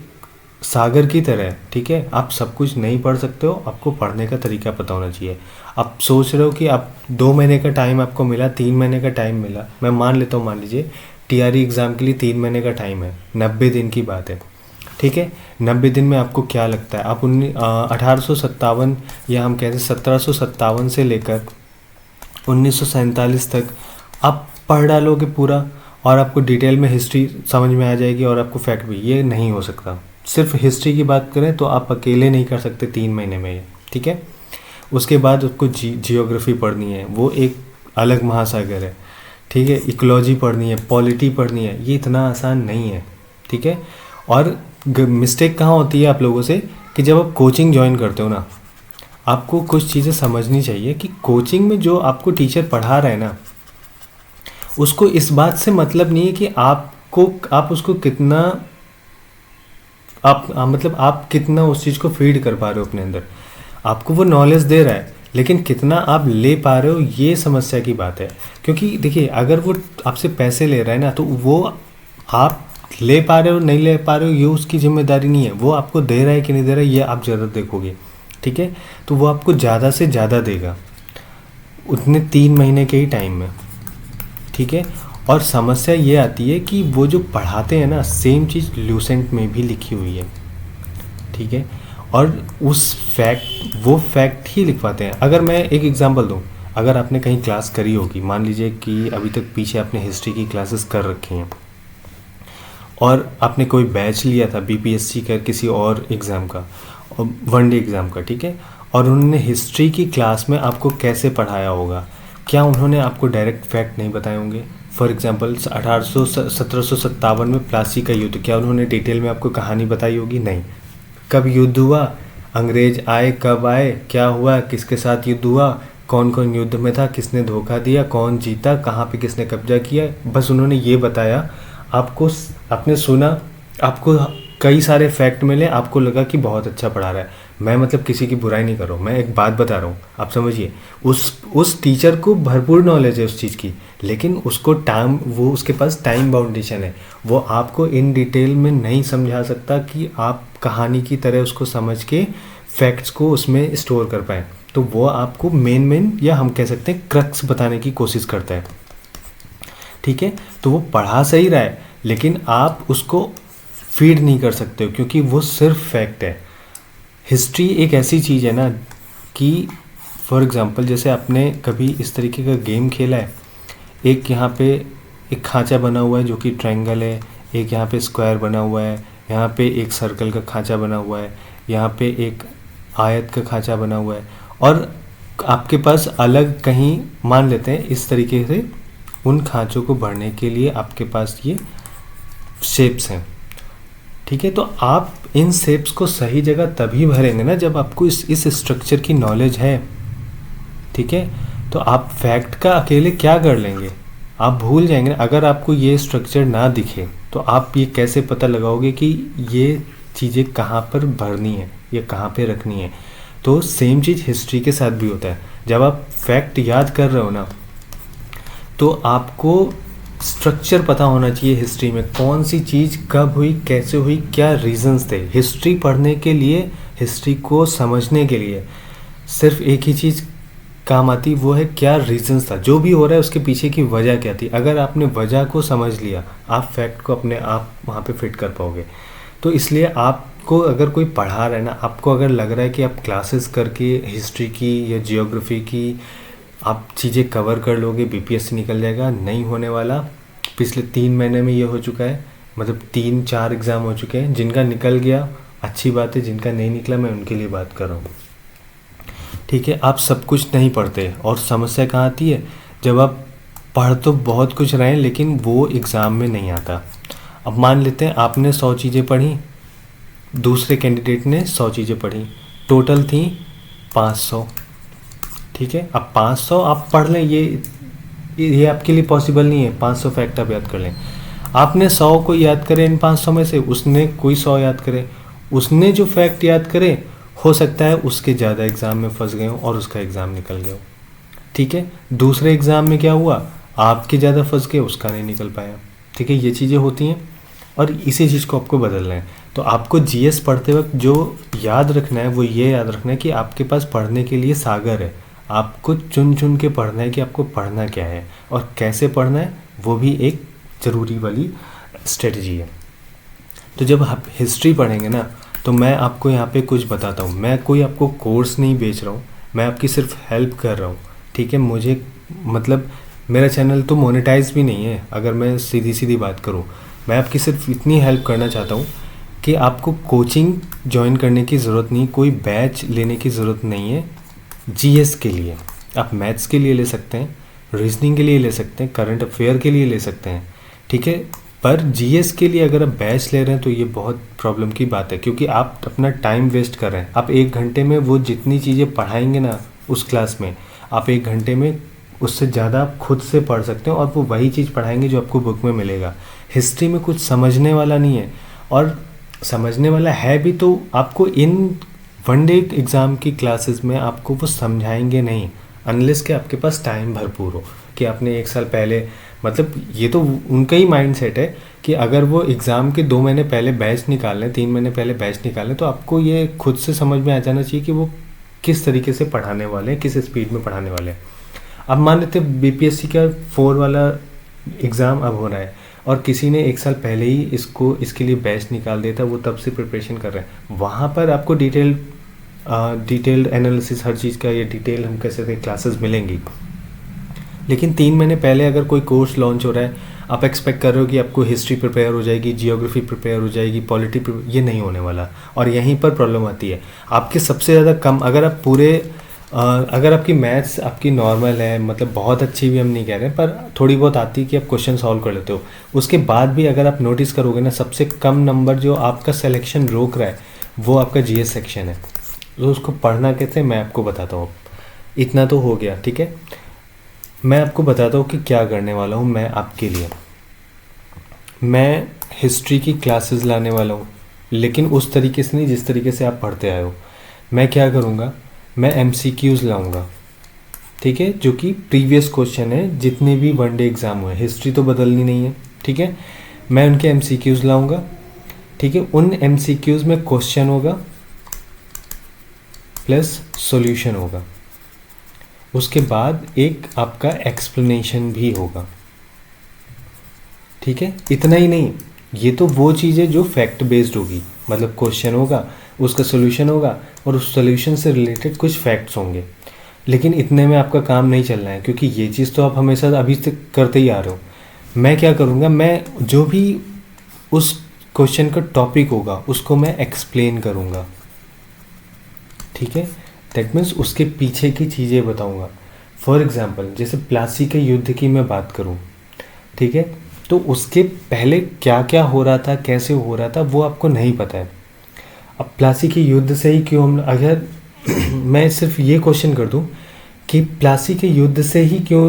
सागर की तरह है, ठीक है। आप सब कुछ नहीं पढ़ सकते हो, आपको पढ़ने का तरीका पता होना चाहिए। आप सोच रहे हो कि आप 2 महीने का टाइम आपको मिला, 3 महीने का टाइम मिला, मैं मान लेता हूँ, मान लीजिए टीआरई एग्ज़ाम के लिए 3 महीने का टाइम है, 90 दिन की बात है, ठीक है। 90 दिन में आपको क्या लगता है, आप 1857 या हम कहते हैं 1757 से लेकर 1947 तक आप पढ़ डालोगे पूरा, और आपको डिटेल में हिस्ट्री समझ में आ जाएगी और आपको फैक्ट भी। ये नहीं हो सकता। सिर्फ हिस्ट्री की बात करें तो आप अकेले नहीं कर सकते 3 महीने में ये, ठीक है। उसके बाद आपको जियोग्राफी पढ़नी है, वो एक अलग महासागर है, ठीक है। इकोलॉजी पढ़नी है, पॉलिटी पढ़नी है, ये इतना आसान नहीं है, ठीक है। और मिस्टेक कहाँ होती है आप लोगों से, कि जब आप कोचिंग ज्वाइन करते हो ना, आपको कुछ चीज़ें समझनी चाहिए कि कोचिंग में जो आपको टीचर पढ़ा रहा है ना, उसको इस बात से मतलब नहीं है कि आप उसको कितना मतलब आप कितना उस चीज़ को फीड कर पा रहे हो अपने अंदर। आपको वो नॉलेज दे रहा है, लेकिन कितना आप ले पा रहे हो, ये समस्या की बात है। क्योंकि देखिए, अगर वो आपसे पैसे ले रहा है ना, तो वो आप ले पा रहे हो नहीं ले पा रहे हो, ये उसकी जिम्मेदारी नहीं है। वो आपको दे रहा है कि नहीं दे रहा है, ये आप ज़रूर देखोगे, ठीक है। तो वो आपको ज़्यादा से ज़्यादा देगा उतने 3 महीने के ही टाइम में, ठीक है। और समस्या ये आती है कि वो जो पढ़ाते हैं ना, सेम चीज़ ल्यूसेंट में भी लिखी हुई है, ठीक है। और वो फैक्ट ही लिखवाते हैं। अगर मैं एक एग्जांपल दूं, अगर आपने कहीं क्लास करी होगी, मान लीजिए कि अभी तक पीछे आपने हिस्ट्री की क्लासेस कर रखी हैं, और आपने कोई बैच लिया था बीपीएससी का किसी और एग्ज़ाम का, और वनडे एग्ज़ाम का, ठीक है। और उन्होंने हिस्ट्री की क्लास में आपको कैसे पढ़ाया होगा, क्या उन्होंने आपको डायरेक्ट फैक्ट नहीं बताए होंगे। फॉर एग्जांपल 1757 में प्लासी का युद्ध, क्या उन्होंने डिटेल में आपको कहानी बताई होगी? नहीं। कब युद्ध हुआ, अंग्रेज आए, कब आए, क्या हुआ, किसके साथ युद्ध हुआ, कौन कौन युद्ध में था, किसने धोखा दिया, कौन जीता, कहाँ पे किसने कब्जा किया, बस उन्होंने ये बताया आपको। आपने सुना, आपको कई सारे फैक्ट मिले, आपको लगा कि बहुत अच्छा पढ़ा रहा है। मैं मतलब किसी की बुराई नहीं कर रहा हूँ, मैं एक बात बता रहा हूँ, आप समझिए। उस टीचर को भरपूर नॉलेज है उस चीज़ की, लेकिन उसके पास टाइम बाउंडेशन है। वो आपको इन डिटेल में नहीं समझा सकता कि आप कहानी की तरह उसको समझ के फैक्ट्स को उसमें स्टोर कर पाएँ। तो वो आपको मेन या हम कह सकते हैं क्रक्स बताने की कोशिश करता है, ठीक है। तो वो पढ़ा सही रहा है, लेकिन आप उसको फीड नहीं कर सकते हो, क्योंकि वो सिर्फ फैक्ट है। हिस्ट्री एक ऐसी चीज़ है ना कि फॉर एग्ज़ाम्पल, जैसे आपने कभी इस तरीके का गेम खेला है, एक यहाँ पे एक खांचा बना हुआ है जो कि ट्रायंगल है, एक यहाँ पे स्क्वायर बना हुआ है, यहाँ पे एक सर्कल का खांचा बना हुआ है, यहाँ पे एक आयत का खांचा बना हुआ है, और आपके पास अलग कहीं मान लेते हैं इस तरीके से उन खांचों को भरने के लिए आपके पास ये शेप्स हैं, ठीक है। तो आप इन शेप्स को सही जगह तभी भरेंगे ना जब आपको इस स्ट्रक्चर की नॉलेज है, ठीक है। तो आप फैक्ट का अकेले क्या कर लेंगे, आप भूल जाएंगे। अगर आपको ये स्ट्रक्चर ना दिखे तो आप ये कैसे पता लगाओगे कि ये चीज़ें कहाँ पर भरनी है या कहाँ पे रखनी है। तो सेम चीज़ हिस्ट्री के साथ भी होता है। जब आप फैक्ट याद कर रहे हो ना, तो आपको स्ट्रक्चर पता होना चाहिए हिस्ट्री में, कौन सी चीज़ कब हुई, कैसे हुई, क्या रीजंस थे। हिस्ट्री पढ़ने के लिए, हिस्ट्री को समझने के लिए सिर्फ एक ही चीज़ काम आती, वो है क्या रीजंस था, जो भी हो रहा है उसके पीछे की वजह क्या थी। अगर आपने वजह को समझ लिया, आप फैक्ट को अपने आप वहाँ पे फिट कर पाओगे। तो इसलिए आपको अगर कोई पढ़ा रहा है ना, आपको अगर लग रहा है कि आप क्लासेस करके हिस्ट्री की या जियोग्राफी की आप चीज़ें कवर कर लोगे, बीपीएससी निकल जाएगा, नहीं होने वाला। पिछले 3 महीने में ये हो चुका है, मतलब 3-4 एग्ज़ाम हो चुके हैं। जिनका निकल गया अच्छी बात है, जिनका नहीं निकला मैं उनके लिए बात कर रहा हूँ, ठीक है। आप सब कुछ नहीं पढ़ते, और समस्या कहाँ आती है, जब आप पढ़ तो बहुत कुछ रहे हैं लेकिन वो एग्ज़ाम में नहीं आता। अब मान लेते हैं आपने 100 चीज़ें पढ़ी, दूसरे कैंडिडेट ने 100 चीज़ें पढ़ी, टोटल थी 500, ठीक है। अब 500 आप पढ़ लें, ये आपके लिए पॉसिबल नहीं है, 500 फैक्ट आप याद कर लें। आपने 100 को याद करे इन 500 में से, उसने कोई 100 याद करे, उसने जो फैक्ट याद करे हो सकता है उसके ज़्यादा एग्ज़ाम में फंस गए हो और उसका एग्ज़ाम निकल गया हो। ठीक है, दूसरे एग्ज़ाम में क्या हुआ, आपके ज़्यादा फंस गए, उसका नहीं निकल पाया। ठीक है, ये चीज़ें होती हैं और इसी चीज़ को आपको बदलना है। तो आपको जीएस पढ़ते वक्त जो याद रखना है वो ये याद रखना है कि आपके पास पढ़ने के लिए सागर है। आपको चुन चुन के पढ़ना है कि आपको पढ़ना क्या है और कैसे पढ़ना है, वो भी एक ज़रूरी वाली स्ट्रेटजी है। तो जब आप हिस्ट्री पढ़ेंगे ना, तो मैं आपको यहाँ पे कुछ बताता हूँ। मैं कोई आपको कोर्स नहीं बेच रहा हूँ, मैं आपकी सिर्फ हेल्प कर रहा हूँ। ठीक है, मुझे मतलब मेरा चैनल तो मोनेटाइज भी नहीं है, अगर मैं सीधी सीधी बात करूँ। मैं आपकी सिर्फ इतनी हेल्प करना चाहता हूँ कि आपको कोचिंग ज्वाइन करने की ज़रूरत नहीं, कोई बैच लेने की ज़रूरत नहीं है जीएस के लिए। आप मैथ्स के लिए ले सकते हैं, रीजनिंग के लिए ले सकते हैं, करंट अफेयर के लिए ले सकते हैं। ठीक है, पर जीएस के लिए अगर आप बैच ले रहे हैं तो ये बहुत प्रॉब्लम की बात है, क्योंकि आप अपना टाइम वेस्ट कर रहे हैं। आप 1 घंटे में वो जितनी चीज़ें पढ़ाएंगे ना उस क्लास में, आप 1 घंटे में उससे ज़्यादा आप खुद से पढ़ सकते हो और वो वही चीज़ पढ़ाएंगे जो आपको बुक में मिलेगा। हिस्ट्री में कुछ समझने वाला नहीं है, और समझने वाला है भी तो आपको इन वनडे एग्ज़ाम की क्लासेस में आपको वो समझाएंगे नहीं, अनलेस कि आपके पास टाइम भरपूर हो कि आपने 1 साल पहले, मतलब ये तो उनका ही माइंड सेट है कि अगर वो एग्ज़ाम के 2 महीने पहले बैच निकाल लें, 3 महीने पहले बैच निकाल लें, तो आपको ये खुद से समझ में आ जाना चाहिए कि वो किस तरीके से पढ़ाने वाले हैं, किस स्पीड में पढ़ाने वाले हैं। अब मान लेते बीपीएससी का 4 वाला एग्ज़ाम अब हो रहा है और किसी ने 1 साल पहले ही इसके लिए बैच निकाल दिया था, वो तब से प्रिपरेशन कर रहे हैं। वहाँ पर आपको डिटेल्ड एनालिसिस हर चीज़ का, ये डिटेल हम कह सकते हैं क्लासेस मिलेंगी। लेकिन 3 महीने पहले अगर कोई कोर्स लॉन्च हो रहा है, आप एक्सपेक्ट कर रहे हो कि आपको हिस्ट्री प्रिपेयर हो जाएगी, जियोग्राफी प्रिपेयर हो जाएगी, पॉलिटी, ये नहीं होने वाला। और यहीं पर प्रॉब्लम आती है। आपके सबसे ज़्यादा कम, अगर आपकी मैथ्स आपकी नॉर्मल है, मतलब बहुत अच्छी भी हम नहीं कह रहे हैं, पर थोड़ी बहुत आती है कि आप क्वेश्चन सॉल्व कर लेते हो, उसके बाद भी अगर आप नोटिस करोगे ना, सबसे कम नंबर जो आपका सिलेक्शन रोक रहा है वो आपका जीएस सेक्शन है। तो उसको पढ़ना कैसे, मैं आपको बताता हूँ। इतना तो हो गया, ठीक है। मैं आपको बताता हूँ कि क्या करने वाला हूँ मैं आपके लिए। मैं हिस्ट्री की क्लासेस लाने वाला हूँ, लेकिन उस तरीके से नहीं जिस तरीके से आप पढ़ते आए हो। मैं क्या करूँगा, मैं एमसीक्यूज़ लाऊंगा, ठीक है, जो कि प्रीवियस क्वेश्चन है जितने भी वनडे एग्ज़ाम हुए। हिस्ट्री तो बदलनी नहीं है, ठीक है। मैं उनके एमसीक्यूज़ लाऊंगा, ठीक है। उन एमसीक्यूज़ में क्वेश्चन होगा प्लस सॉल्यूशन होगा, उसके बाद एक आपका एक्सप्लेनेशन भी होगा, ठीक है। इतना ही नहीं, ये तो वो चीज़ है जो फैक्ट बेस्ड होगी, मतलब क्वेश्चन होगा, उसका सोल्यूशन होगा और उस सोल्यूशन से रिलेटेड कुछ फैक्ट्स होंगे। लेकिन इतने में आपका काम नहीं चलना है, क्योंकि ये चीज़ तो आप हमेशा अभी तक करते ही आ रहे हो। मैं क्या करूँगा, मैं जो भी उस क्वेश्चन का टॉपिक होगा उसको मैं एक्सप्लेन करूँगा, ठीक है। दैट मीन्स उसके पीछे की चीज़ें बताऊँगा। फॉर एग्ज़ाम्पल, जैसे प्लासी के युद्ध की मैं बात करूँ, ठीक है, तो उसके पहले क्या क्या हो रहा था, कैसे हो रहा था, वो आपको नहीं पता है। अब प्लासी के युद्ध से ही क्यों हम, अगर मैं सिर्फ ये क्वेश्चन कर दूं कि प्लासी के युद्ध से ही क्यों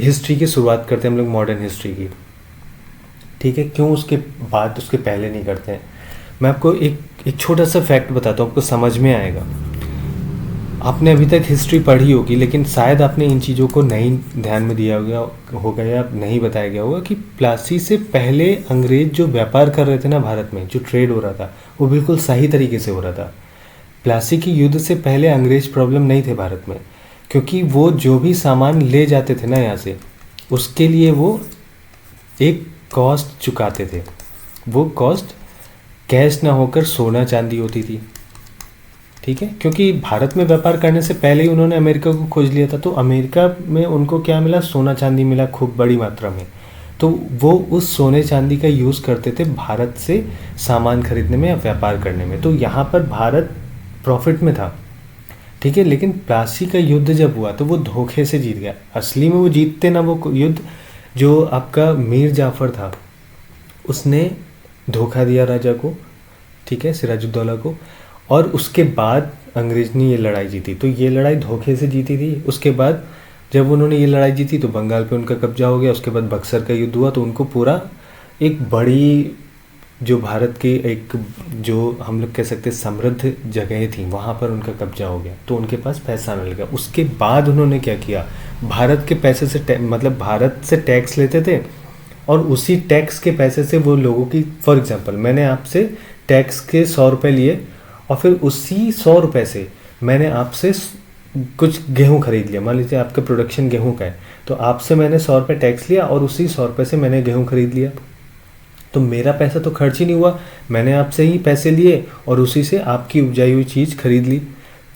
हिस्ट्री की शुरुआत करते हैं हम लोग, मॉडर्न हिस्ट्री की, ठीक है, क्यों उसके बाद, उसके पहले नहीं करते हैं। मैं आपको एक छोटा सा फैक्ट बताता हूँ, आपको समझ में आएगा। आपने अभी तक हिस्ट्री पढ़ी होगी, लेकिन शायद आपने इन चीज़ों को नहीं ध्यान में दिया होगा या नहीं बताया गया होगा कि प्लासी से पहले अंग्रेज जो व्यापार कर रहे थे ना भारत में, जो ट्रेड हो रहा था, वो बिल्कुल सही तरीके से हो रहा था। प्लासी की युद्ध से पहले अंग्रेज प्रॉब्लम नहीं थे भारत में, क्योंकि वो जो भी सामान ले जाते थे ना यहाँ से, उसके लिए वो एक कॉस्ट चुकाते थे। वो कॉस्ट कैश ना होकर सोना चांदी होती थी, ठीक है, क्योंकि भारत में व्यापार करने से पहले ही उन्होंने अमेरिका को खोज लिया था। तो अमेरिका में उनको क्या मिला, सोना चांदी मिला खूब बड़ी मात्रा में। तो वो उस सोने चांदी का यूज़ करते थे भारत से सामान खरीदने में या व्यापार करने में। तो यहाँ पर भारत प्रॉफिट में था, ठीक है। लेकिन प्लासी का युद्ध जब हुआ तो वो धोखे से जीत गया। असली में वो जीतते ना, वो युद्ध जो आपका मीर जाफ़र था, उसने धोखा दिया राजा को, ठीक है, सिराजुद्दौला को, और उसके बाद अंग्रेज ने ये लड़ाई जीती। तो ये लड़ाई धोखे से जीती थी। उसके बाद जब उन्होंने ये लड़ाई जीती तो बंगाल पे उनका कब्जा हो गया। उसके बाद बक्सर का युद्ध हुआ तो उनको पूरा एक बड़ी जो भारत की एक जो हम लोग कह सकते हैं समृद्ध जगह थी, वहाँ पर उनका कब्जा हो गया, तो उनके पास पैसा मिल गया। उसके बाद उन्होंने क्या किया, भारत के पैसे से मतलब भारत से टैक्स लेते थे और उसी टैक्स के पैसे से वो लोगों की, फॉर एग्जांपल मैंने आपसे टैक्स के 100 रुपये लिए और फिर उसी 100 रुपये से मैंने आपसे कुछ गेहूँ खरीद लिया। मान लीजिए आपका प्रोडक्शन गेहूँ का है, तो आपसे मैंने 100 रुपये टैक्स लिया और उसी 100 रुपये से मैंने गेहूँ खरीद लिया। तो मेरा पैसा तो खर्च ही नहीं हुआ, मैंने आपसे ही पैसे लिए और उसी से आपकी उपजाई हुई चीज़ खरीद ली।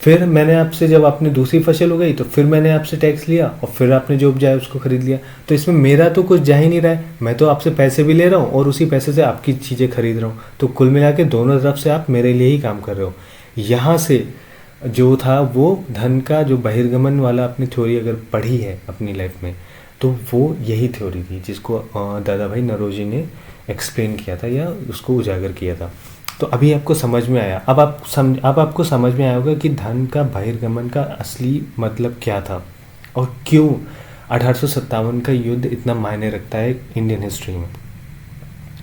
फिर मैंने आपसे, जब आपने दूसरी फसल हो गई तो फिर मैंने आपसे टैक्स लिया और फिर आपने जो उपजाया उसको खरीद लिया। तो इसमें मेरा तो कुछ जा ही नहीं रहा है, मैं तो आपसे पैसे भी ले रहा हूँ और उसी पैसे से आपकी चीज़ें खरीद रहा हूँ। तो कुल मिला के दोनों तरफ से आप मेरे लिए ही काम कर रहे हो। यहाँ से जो था वो धन का जो बहिर्गमन वाला आपने थ्योरी अगर पढ़ी है अपनी लाइफ में, तो वो यही थ्योरी थी जिसको दादा भाई नौरोजी ने एक्सप्लेन किया था या उसको उजागर किया था। तो अभी आपको समझ में आया। अब आपको समझ में आया होगा कि धन का बहिर्गमन का असली मतलब क्या था और क्यों 1857 का युद्ध इतना मायने रखता है इंडियन हिस्ट्री में।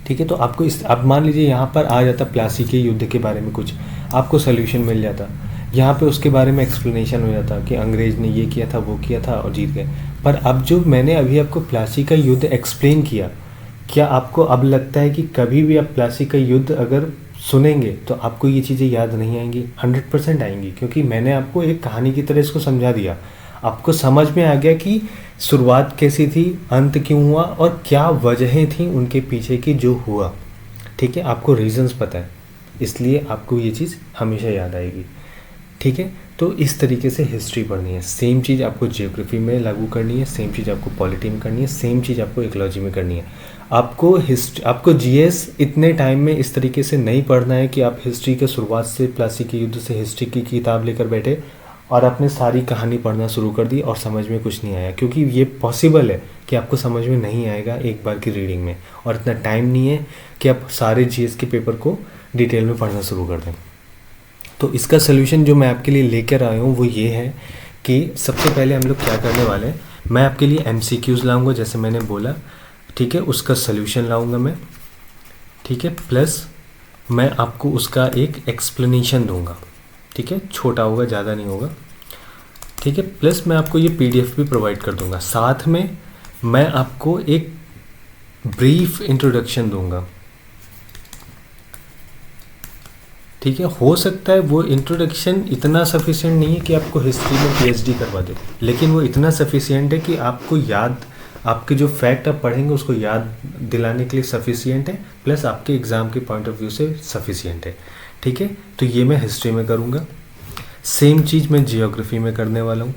ठीक है, तो आपको अब मान लीजिए यहाँ पर आ जाता प्लासी के युद्ध के बारे में कुछ, आपको सोल्यूशन मिल जाता, यहाँ पे उसके बारे में एक्सप्लेनेशन हो जाता कि अंग्रेज़ ने ये किया था, वो किया था और जीत गए। पर अब जो मैंने अभी आपको प्लासी का युद्ध एक्सप्लेन किया, क्या आपको अब लगता है कि कभी भी आप प्लासी का युद्ध अगर सुनेंगे तो आपको ये चीज़ें याद नहीं आएंगी? 100% आएंगी, क्योंकि मैंने आपको एक कहानी की तरह इसको समझा दिया। आपको समझ में आ गया कि शुरुआत कैसी थी, अंत क्यों हुआ और क्या वजहें थी उनके पीछे की जो हुआ। ठीक है, आपको रीजंस पता है, इसलिए आपको ये चीज़ हमेशा याद आएगी। ठीक है, तो इस तरीके से हिस्ट्री पढ़नी है। सेम चीज़ आपको जियोग्राफी में लागू करनी है, सेम चीज़ आपको पॉलिटी में करनी है, सेम चीज़ आपको इकोलॉजी में करनी है। आपको जीएस इतने टाइम में इस तरीके से नहीं पढ़ना है कि आप हिस्ट्री के शुरुआत से प्लासी के युद्ध से हिस्ट्री की किताब लेकर बैठे और आपने सारी कहानी पढ़ना शुरू कर दी और समझ में कुछ नहीं आया, क्योंकि ये पॉसिबल है कि आपको समझ में नहीं आएगा एक बार की रीडिंग में, और इतना टाइम नहीं है कि आप सारे जीएस के पेपर को डिटेल में पढ़ना शुरू कर दें। तो इसका सलूशन जो मैं आपके लिए लेकर आया हूँ वो ये है कि सबसे पहले हम लोग क्या करने वाले हैं, मैं आपके लिए एमसीक्यूज़ लाऊंगा जैसे मैंने बोला। ठीक है, उसका सलूशन लाऊंगा मैं। ठीक है, प्लस मैं आपको उसका एक एक्सप्लेनेशन दूंगा। ठीक है, छोटा होगा, ज़्यादा नहीं होगा। ठीक है, प्लस मैं आपको ये पीडीएफ भी प्रोवाइड कर दूंगा। साथ में मैं आपको एक ब्रीफ इंट्रोडक्शन दूंगा। ठीक है, हो सकता है वो इंट्रोडक्शन इतना सफिशिएंट नहीं है कि आपको हिस्ट्री में पीएचडी करवा दे, लेकिन वो इतना सफिशिएंट है कि आपको याद, आपके जो फैक्ट आप पढ़ेंगे उसको याद दिलाने के लिए सफिशिएंट है, प्लस आपके एग्ज़ाम के पॉइंट ऑफ व्यू से सफिशिएंट है। ठीक है, तो ये मैं हिस्ट्री में करूँगा। सेम चीज़ मैं जियोग्राफी में करने वाला हूँ।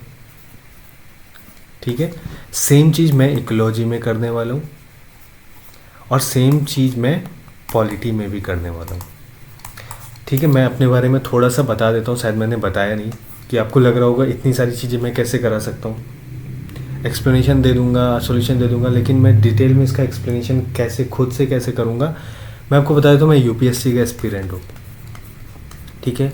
ठीक है, सेम चीज़ मैं इकोलॉजी में करने वाला हूँ और सेम चीज़ मैं पॉलिटी में भी करने वाला हूँ। ठीक है, मैं अपने बारे में थोड़ा सा बता देता हूँ, शायद मैंने बताया नहीं, कि आपको लग रहा होगा इतनी सारी चीज़ें मैं कैसे करा सकता हूँ। एक्सप्लेनेशन दे दूँगा, सॉल्यूशन दे दूँगा, लेकिन मैं डिटेल में इसका एक्सप्लेनेशन कैसे खुद से कैसे करूँगा मैं आपको बता देता हूँ। मैं यूपीएससी का एस्पिरेंट हूँ। ठीक है,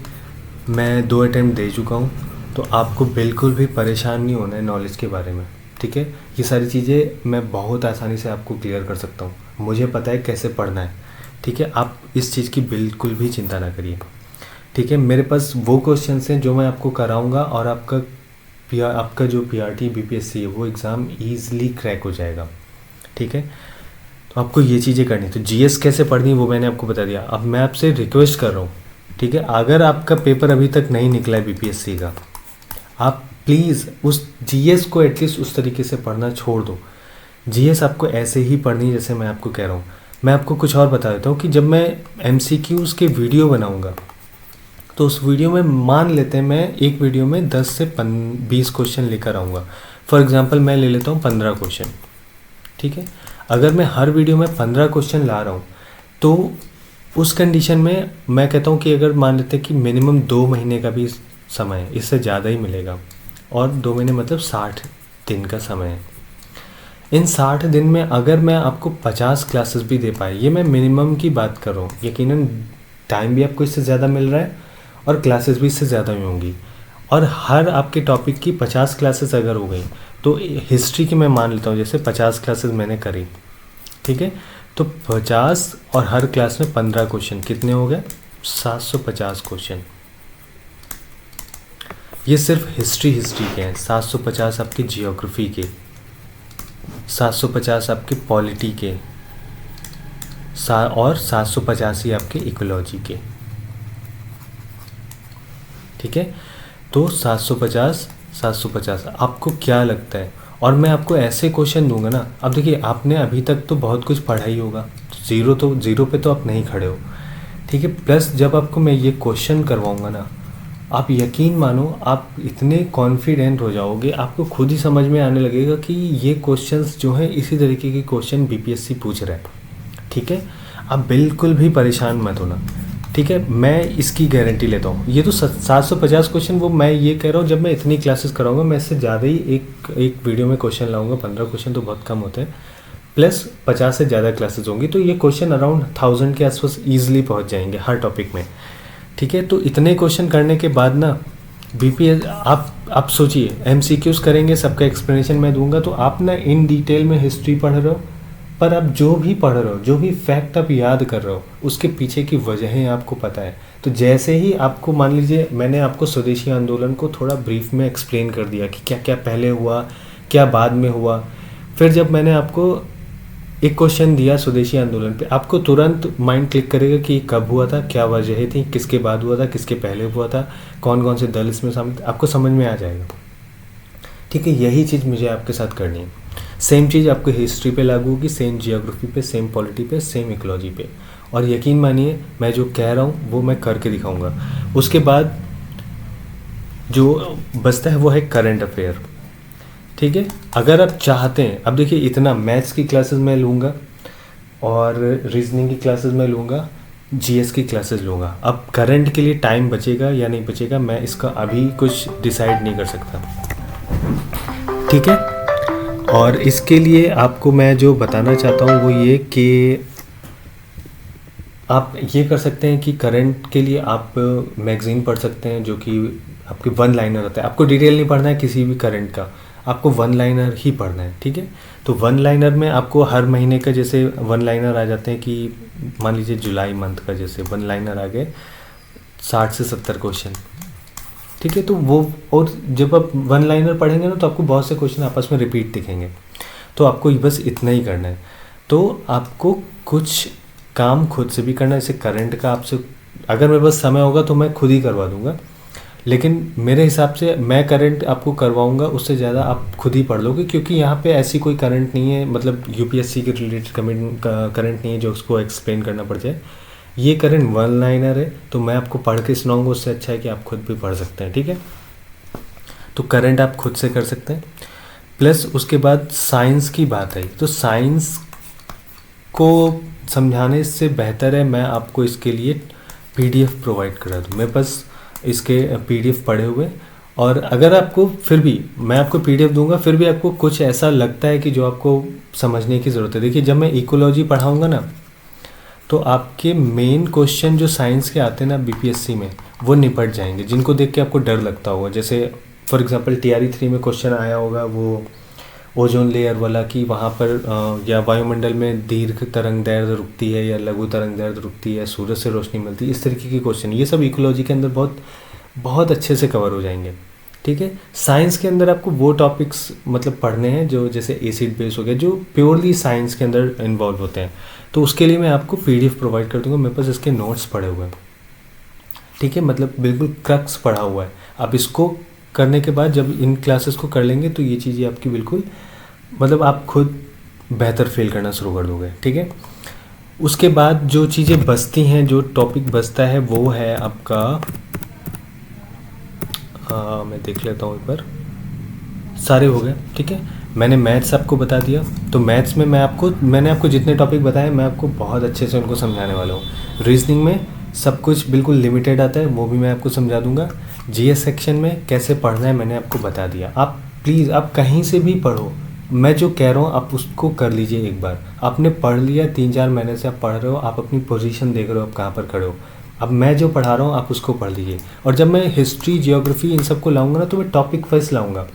मैं 2 अटैम्प्ट दे चुका हूँ, तो आपको बिल्कुल भी परेशान नहीं होना है नॉलेज के बारे में। ठीक है, ये सारी चीज़ें मैं बहुत आसानी से आपको क्लियर कर सकता हूँ, मुझे पता है कैसे पढ़ना है। ठीक है, आप इस चीज़ की बिल्कुल भी चिंता ना करिए। ठीक है, मेरे पास वो क्वेश्चंस हैं जो मैं आपको कराऊंगा और आपका जो पीआरटी बीपीएससी है वो एग्ज़ाम ईज़िली क्रैक हो जाएगा। ठीक है, तो आपको ये चीज़ें करनी, तो जीएस कैसे पढ़नी है वो मैंने आपको बता दिया। अब मैं आपसे रिक्वेस्ट कर रहा हूँ, ठीक है, अगर आपका पेपर अभी तक नहीं निकला है बीपीएससी का, आप प्लीज़ उस जीएस को एटलीस्ट उस तरीके से पढ़ना छोड़ दो। जीएस आपको ऐसे ही पढ़नी जैसे मैं आपको कह रहा हूँ। मैं आपको कुछ और बता देता हूँ कि जब मैं एमसीक्यूज़ के वीडियो बनाऊँगा तो उस वीडियो में मान लेते हैं मैं एक वीडियो में 10 से 20 क्वेश्चन लेकर आऊँगा। फॉर एग्ज़ाम्पल मैं ले लेता हूँ 15 क्वेश्चन। ठीक है, अगर मैं हर वीडियो में 15 क्वेश्चन ला रहा हूँ तो उस कंडीशन में मैं कहता हूँ कि अगर मान लेते हैं कि मिनिमम 2 महीने का भी समय है, इससे ज़्यादा ही मिलेगा, और 2 महीने मतलब 60 दिन का समय है। इन 60 दिन में अगर मैं आपको 50 क्लासेस भी दे पाए, ये मैं मिनिमम की बात कर रहा हूँ, यकीनन टाइम भी आपको इससे ज़्यादा मिल रहा है और क्लासेस भी इससे ज़्यादा ही होंगी, और हर आपके टॉपिक की 50 क्लासेस अगर हो गई तो हिस्ट्री की मैं मान लेता हूँ जैसे 50 क्लासेस मैंने करी। ठीक है, तो 50 और हर क्लास में 15 क्वेश्चन, कितने हो गए? 750 क्वेश्चन। ये सिर्फ हिस्ट्री के हैं। 750 आपके जियोग्राफी के, 750 आपके पॉलिटी के, और 785 आपके इकोलॉजी के। ठीक है, तो 750 आपको क्या लगता है? और मैं आपको ऐसे क्वेश्चन दूंगा ना, अब देखिए आपने अभी तक तो बहुत कुछ पढ़ा ही होगा, ज़ीरो पे तो आप नहीं खड़े हो। ठीक है, प्लस जब आपको मैं ये क्वेश्चन करवाऊंगा ना, आप यकीन मानो आप इतने कॉन्फिडेंट हो जाओगे, आपको खुद ही समझ में आने लगेगा कि ये क्वेश्चंस जो हैं इसी तरीके के क्वेश्चन बीपीएससी पूछ रहा है। ठीक है, आप बिल्कुल भी परेशान मत होना। ठीक है, मैं इसकी गारंटी लेता हूँ। ये तो 750 क्वेश्चन, वो मैं ये कह रहा हूँ जब मैं इतनी क्लासेस कराऊंगा मैं इससे ज़्यादा ही एक वीडियो में क्वेश्चन लाऊंगा। 15 क्वेश्चन तो बहुत कम होते हैं, प्लस 50 से ज़्यादा क्लासेस होंगी, तो ये क्वेश्चन अराउंड 1000 के आसपास ईजिली पहुँच जाएंगे हर टॉपिक में। ठीक है, तो इतने क्वेश्चन करने के बाद ना बीपीएस आप सोचिए, एमसीक्यूज करेंगे, सबका एक्सप्लेनेशन मैं दूंगा, तो आप ना इन डिटेल में हिस्ट्री पढ़ रहे हो, पर आप जो भी पढ़ रहे हो, जो भी फैक्ट आप याद कर रहे हो, उसके पीछे की वजहें आपको पता है। तो जैसे ही आपको, मान लीजिए मैंने आपको स्वदेशी आंदोलन को थोड़ा ब्रीफ में एक्सप्लेन कर दिया कि क्या क्या पहले हुआ, क्या बाद में हुआ, फिर जब मैंने आपको एक क्वेश्चन दिया स्वदेशी आंदोलन पे, आपको तुरंत माइंड क्लिक करेगा कि कब हुआ था, क्या वजह थी, किसके बाद हुआ था, किसके पहले हुआ था, कौन कौन से दल इसमें शामिल थे, आपको समझ में आ जाएगा। ठीक है, यही चीज़ मुझे आपके साथ करनी है। सेम चीज़ आपको हिस्ट्री पे लागू होगी, सेम जियोग्राफी पे, सेम पॉलिटी पे, सेम इकोलॉजी पे। और यकीन मानिए मैं जो कह रहा हूँ वो मैं करके दिखाऊंगा। उसके बाद जो बचता है वो है करंट अफेयर। ठीक है, अगर आप चाहते हैं, अब देखिए इतना मैथ्स की क्लासेस मैं लूँगा और रीजनिंग की क्लासेस मैं लूँगा, जीएस की क्लासेस लूँगा। अब करंट के लिए टाइम बचेगा या नहीं बचेगा, मैं इसका अभी कुछ डिसाइड नहीं कर सकता। ठीक है, और इसके लिए आपको मैं जो बताना चाहता हूँ वो ये कि आप ये कर सकते हैं कि करंट के लिए आप मैगज़ीन पढ़ सकते हैं, जो कि आपके वन लाइनर होता है। आपको डिटेल नहीं पढ़ना है किसी भी करंट का, आपको वन लाइनर ही पढ़ना है। ठीक है, तो वन लाइनर में आपको हर महीने का जैसे वन लाइनर आ जाते हैं कि मान लीजिए जुलाई मंथ का जैसे वन लाइनर आ गए 60 से 70 क्वेश्चन। ठीक है, तो वो, और जब आप वन लाइनर पढ़ेंगे ना तो आपको बहुत से क्वेश्चन आपस में रिपीट दिखेंगे। तो आपको बस इतना ही करना है। तो आपको कुछ काम खुद से भी करना है, जैसे करंट का आपसे, अगर मेरे पास समय होगा तो मैं खुद ही करवा दूंगा, लेकिन मेरे हिसाब से मैं करंट आपको करवाऊंगा, उससे ज़्यादा आप खुद ही पढ़ लोगे, क्योंकि यहाँ पे ऐसी कोई करंट नहीं है, मतलब यूपीएससी के रिलेटेड करंट नहीं है जो उसको एक्सप्लेन करना पड़ जाए। ये करंट वन लाइनर है, तो मैं आपको पढ़ के सुनाऊंगा, उससे अच्छा है कि आप खुद भी पढ़ सकते हैं। ठीक है, तो करंट आप खुद से कर सकते हैं। प्लस उसके बाद साइंस की बात आई, तो साइंस को समझाने से बेहतर है मैं आपको इसके लिए पीडीएफ प्रोवाइड करा दूँ। मेरे पास इसके पीडीएफ पड़े हुए, और अगर आपको फिर भी मैं आपको पीडीएफ दूंगा, फिर भी आपको कुछ ऐसा लगता है कि जो आपको समझने की ज़रूरत है, देखिए जब मैं इकोलॉजी पढ़ाऊँगा ना, तो आपके मेन क्वेश्चन जो साइंस के आते हैं ना बीपीएससी में, वो निपट जाएंगे, जिनको देख के आपको डर लगता होगा। जैसे फॉर एग्जांपल टीआरई 3 में क्वेश्चन आया होगा वो ओजोन लेयर वाला, कि वहाँ पर या वायुमंडल में दीर्घ तरंग दैर्ध्य रुकती है या लघु तरंग दैर्ध्य रुकती है, सूरज से रोशनी मिलती है, इस तरीके के क्वेश्चन, ये सब इकोलॉजी के अंदर बहुत बहुत अच्छे से कवर हो जाएंगे। ठीक है, साइंस के अंदर आपको वो टॉपिक्स मतलब पढ़ने हैं जो जैसे एसिड बेस हो गया, जो प्योरली साइंस के अंदर इन्वॉल्व होते हैं, तो उसके लिए मैं आपको पीडीएफ प्रोवाइड कर दूंगा। मेरे पास इसके नोट्स पड़े हुए हैं। ठीक है, मतलब बिल्कुल क्रक्स पढ़ा हुआ है। आप इसको करने के बाद जब इन क्लासेस को कर लेंगे तो ये चीज़ें आपकी बिल्कुल, मतलब आप खुद बेहतर फील करना शुरू कर दोगे। ठीक है, उसके बाद जो चीज़ें बचती हैं, जो टॉपिक बचता है वो है आपका, मैं देख लेता हूँ एक बार, सारे हो गए। ठीक है, मैंने मैथ्स आपको बता दिया, तो मैथ्स में मैंने आपको जितने टॉपिक बताए मैं आपको बहुत अच्छे से उनको समझाने वाला हूँ। रीजनिंग में सब कुछ बिल्कुल लिमिटेड आता है, वो भी मैं आपको समझा दूंगा। जीएस सेक्शन में कैसे पढ़ना है मैंने आपको बता दिया। आप प्लीज़ आप कहीं से भी पढ़ो, मैं जो कह रहा हूँ आप उसको कर लीजिए एक बार। आपने पढ़ लिया, 3-4 महीने से आप पढ़ रहे हो, आप अपनी पोजीशन देख रहे हो आप कहाँ पर खड़े हो। अब मैं जो पढ़ा रहा हूँ आप उसको पढ़ लीजिए। और जब मैं हिस्ट्री, जियोग्राफी इन सबको लाऊंगा ना, तो मैं टॉपिक वाइज लाऊंगा।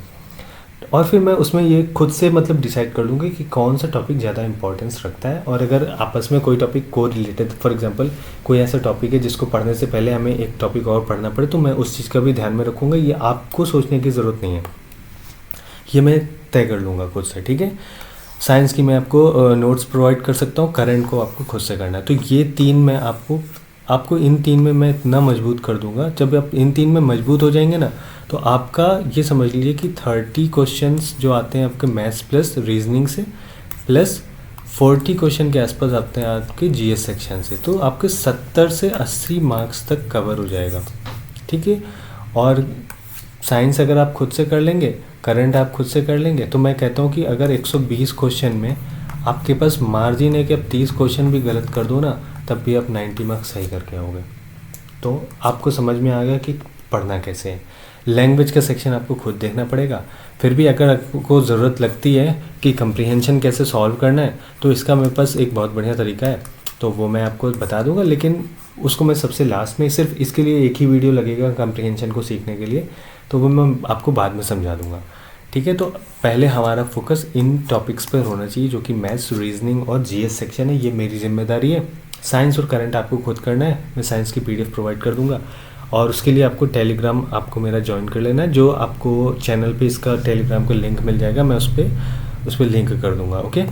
और फिर मैं उसमें ये खुद से मतलब डिसाइड कर लूँगी कि कौन सा टॉपिक ज़्यादा इंपॉर्टेंस रखता है। और अगर आपस में कोई टॉपिक को रिलेटेड, फॉर एग्जांपल कोई ऐसा टॉपिक है जिसको पढ़ने से पहले हमें एक टॉपिक और पढ़ना पड़े, तो मैं उस चीज़ का भी ध्यान में रखूँगा। ये आपको सोचने की ज़रूरत नहीं है, ये मैं तय कर लूँगा खुद से, ठीक है। साइंस की मैं आपको नोट्स प्रोवाइड कर सकता हूँ, करंट को आपको खुद से करना है। तो ये 3 मैं आपको इन 3 में मैं इतना मजबूत कर दूंगा। जब आप इन 3 में मजबूत हो जाएंगे ना, तो आपका ये समझ लीजिए कि 30 क्वेश्चंस जो आते हैं आपके मैथ्स प्लस रीजनिंग से, प्लस 40 क्वेश्चन के आसपास आते हैं आपके जीएस सेक्शन से, तो आपके 70 से 80 मार्क्स तक कवर हो जाएगा, ठीक है। और साइंस अगर आप खुद से कर लेंगे, करंट आप खुद से कर लेंगे, तो मैं कहता हूँ कि अगर 120 क्वेश्चन में आपके पास मार्जिन है कि आप 30 क्वेश्चन भी गलत कर दो ना, तब भी आप 90 मार्क्स सही करके आओगे। तो आपको समझ में आ गया कि पढ़ना कैसे है। लैंग्वेज का सेक्शन आपको खुद देखना पड़ेगा। फिर भी अगर आपको ज़रूरत लगती है कि कंप्रीहेंशन कैसे सॉल्व करना है, तो इसका मेरे पास एक बहुत बढ़िया तरीका है, तो वो मैं आपको बता दूंगा, लेकिन उसको मैं सबसे लास्ट में, सिर्फ इसके लिए एक ही वीडियो लगेगा कंप्रीहेंशन को सीखने के लिए, तो वो मैं आपको बाद में समझा दूंगा, ठीक है। तो पहले हमारा फोकस इन टॉपिक्स पर होना चाहिए जो कि मैथ्स, रीजनिंग और जीएस सेक्शन है, ये मेरी जिम्मेदारी है। साइंस और करंट आपको खुद करना है, मैं साइंस की पीडीएफ प्रोवाइड कर दूंगा, और उसके लिए आपको टेलीग्राम आपको मेरा ज्वाइन कर लेना है, जो आपको चैनल पे इसका टेलीग्राम का लिंक मिल जाएगा, मैं उस पर लिंक कर दूंगा, ओके।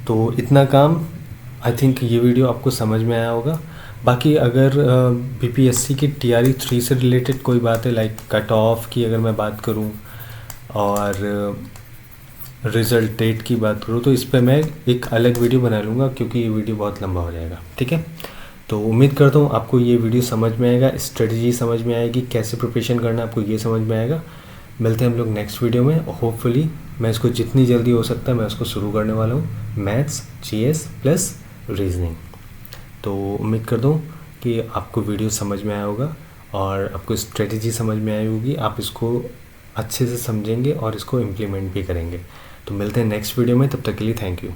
तो इतना काम, आई थिंक ये वीडियो आपको समझ में आया होगा। बाकी अगर बीपीएससी की टीआरई 3 से रिलेटेड कोई बात है, लाइक कट ऑफ की अगर मैं बात करूं और रिज़ल्ट डेट की बात करूँ, तो इस पर मैं एक अलग वीडियो बना लूँगा, क्योंकि ये वीडियो बहुत लंबा हो जाएगा, ठीक है। तो उम्मीद करता हूँ आपको ये वीडियो समझ में आएगा, स्ट्रेटजी समझ में आएगी, कैसे प्रिपरेशन करना आपको ये समझ में आएगा। मिलते हैं हम लोग नेक्स्ट वीडियो में। होपफुली मैं इसको जितनी जल्दी हो सकता है मैं उसको शुरू करने वाला हूँ, मैथ्स, जीएस प्लस रीजनिंग। तो उम्मीद करता हूँ कि आपको वीडियो समझ में आया होगा और आपको स्ट्रेटजी समझ में आई होगी, आप इसको अच्छे से समझेंगे और इसको इम्प्लीमेंट भी करेंगे। तो मिलते हैं नेक्स्ट वीडियो में, तब तक के लिए थैंक यू।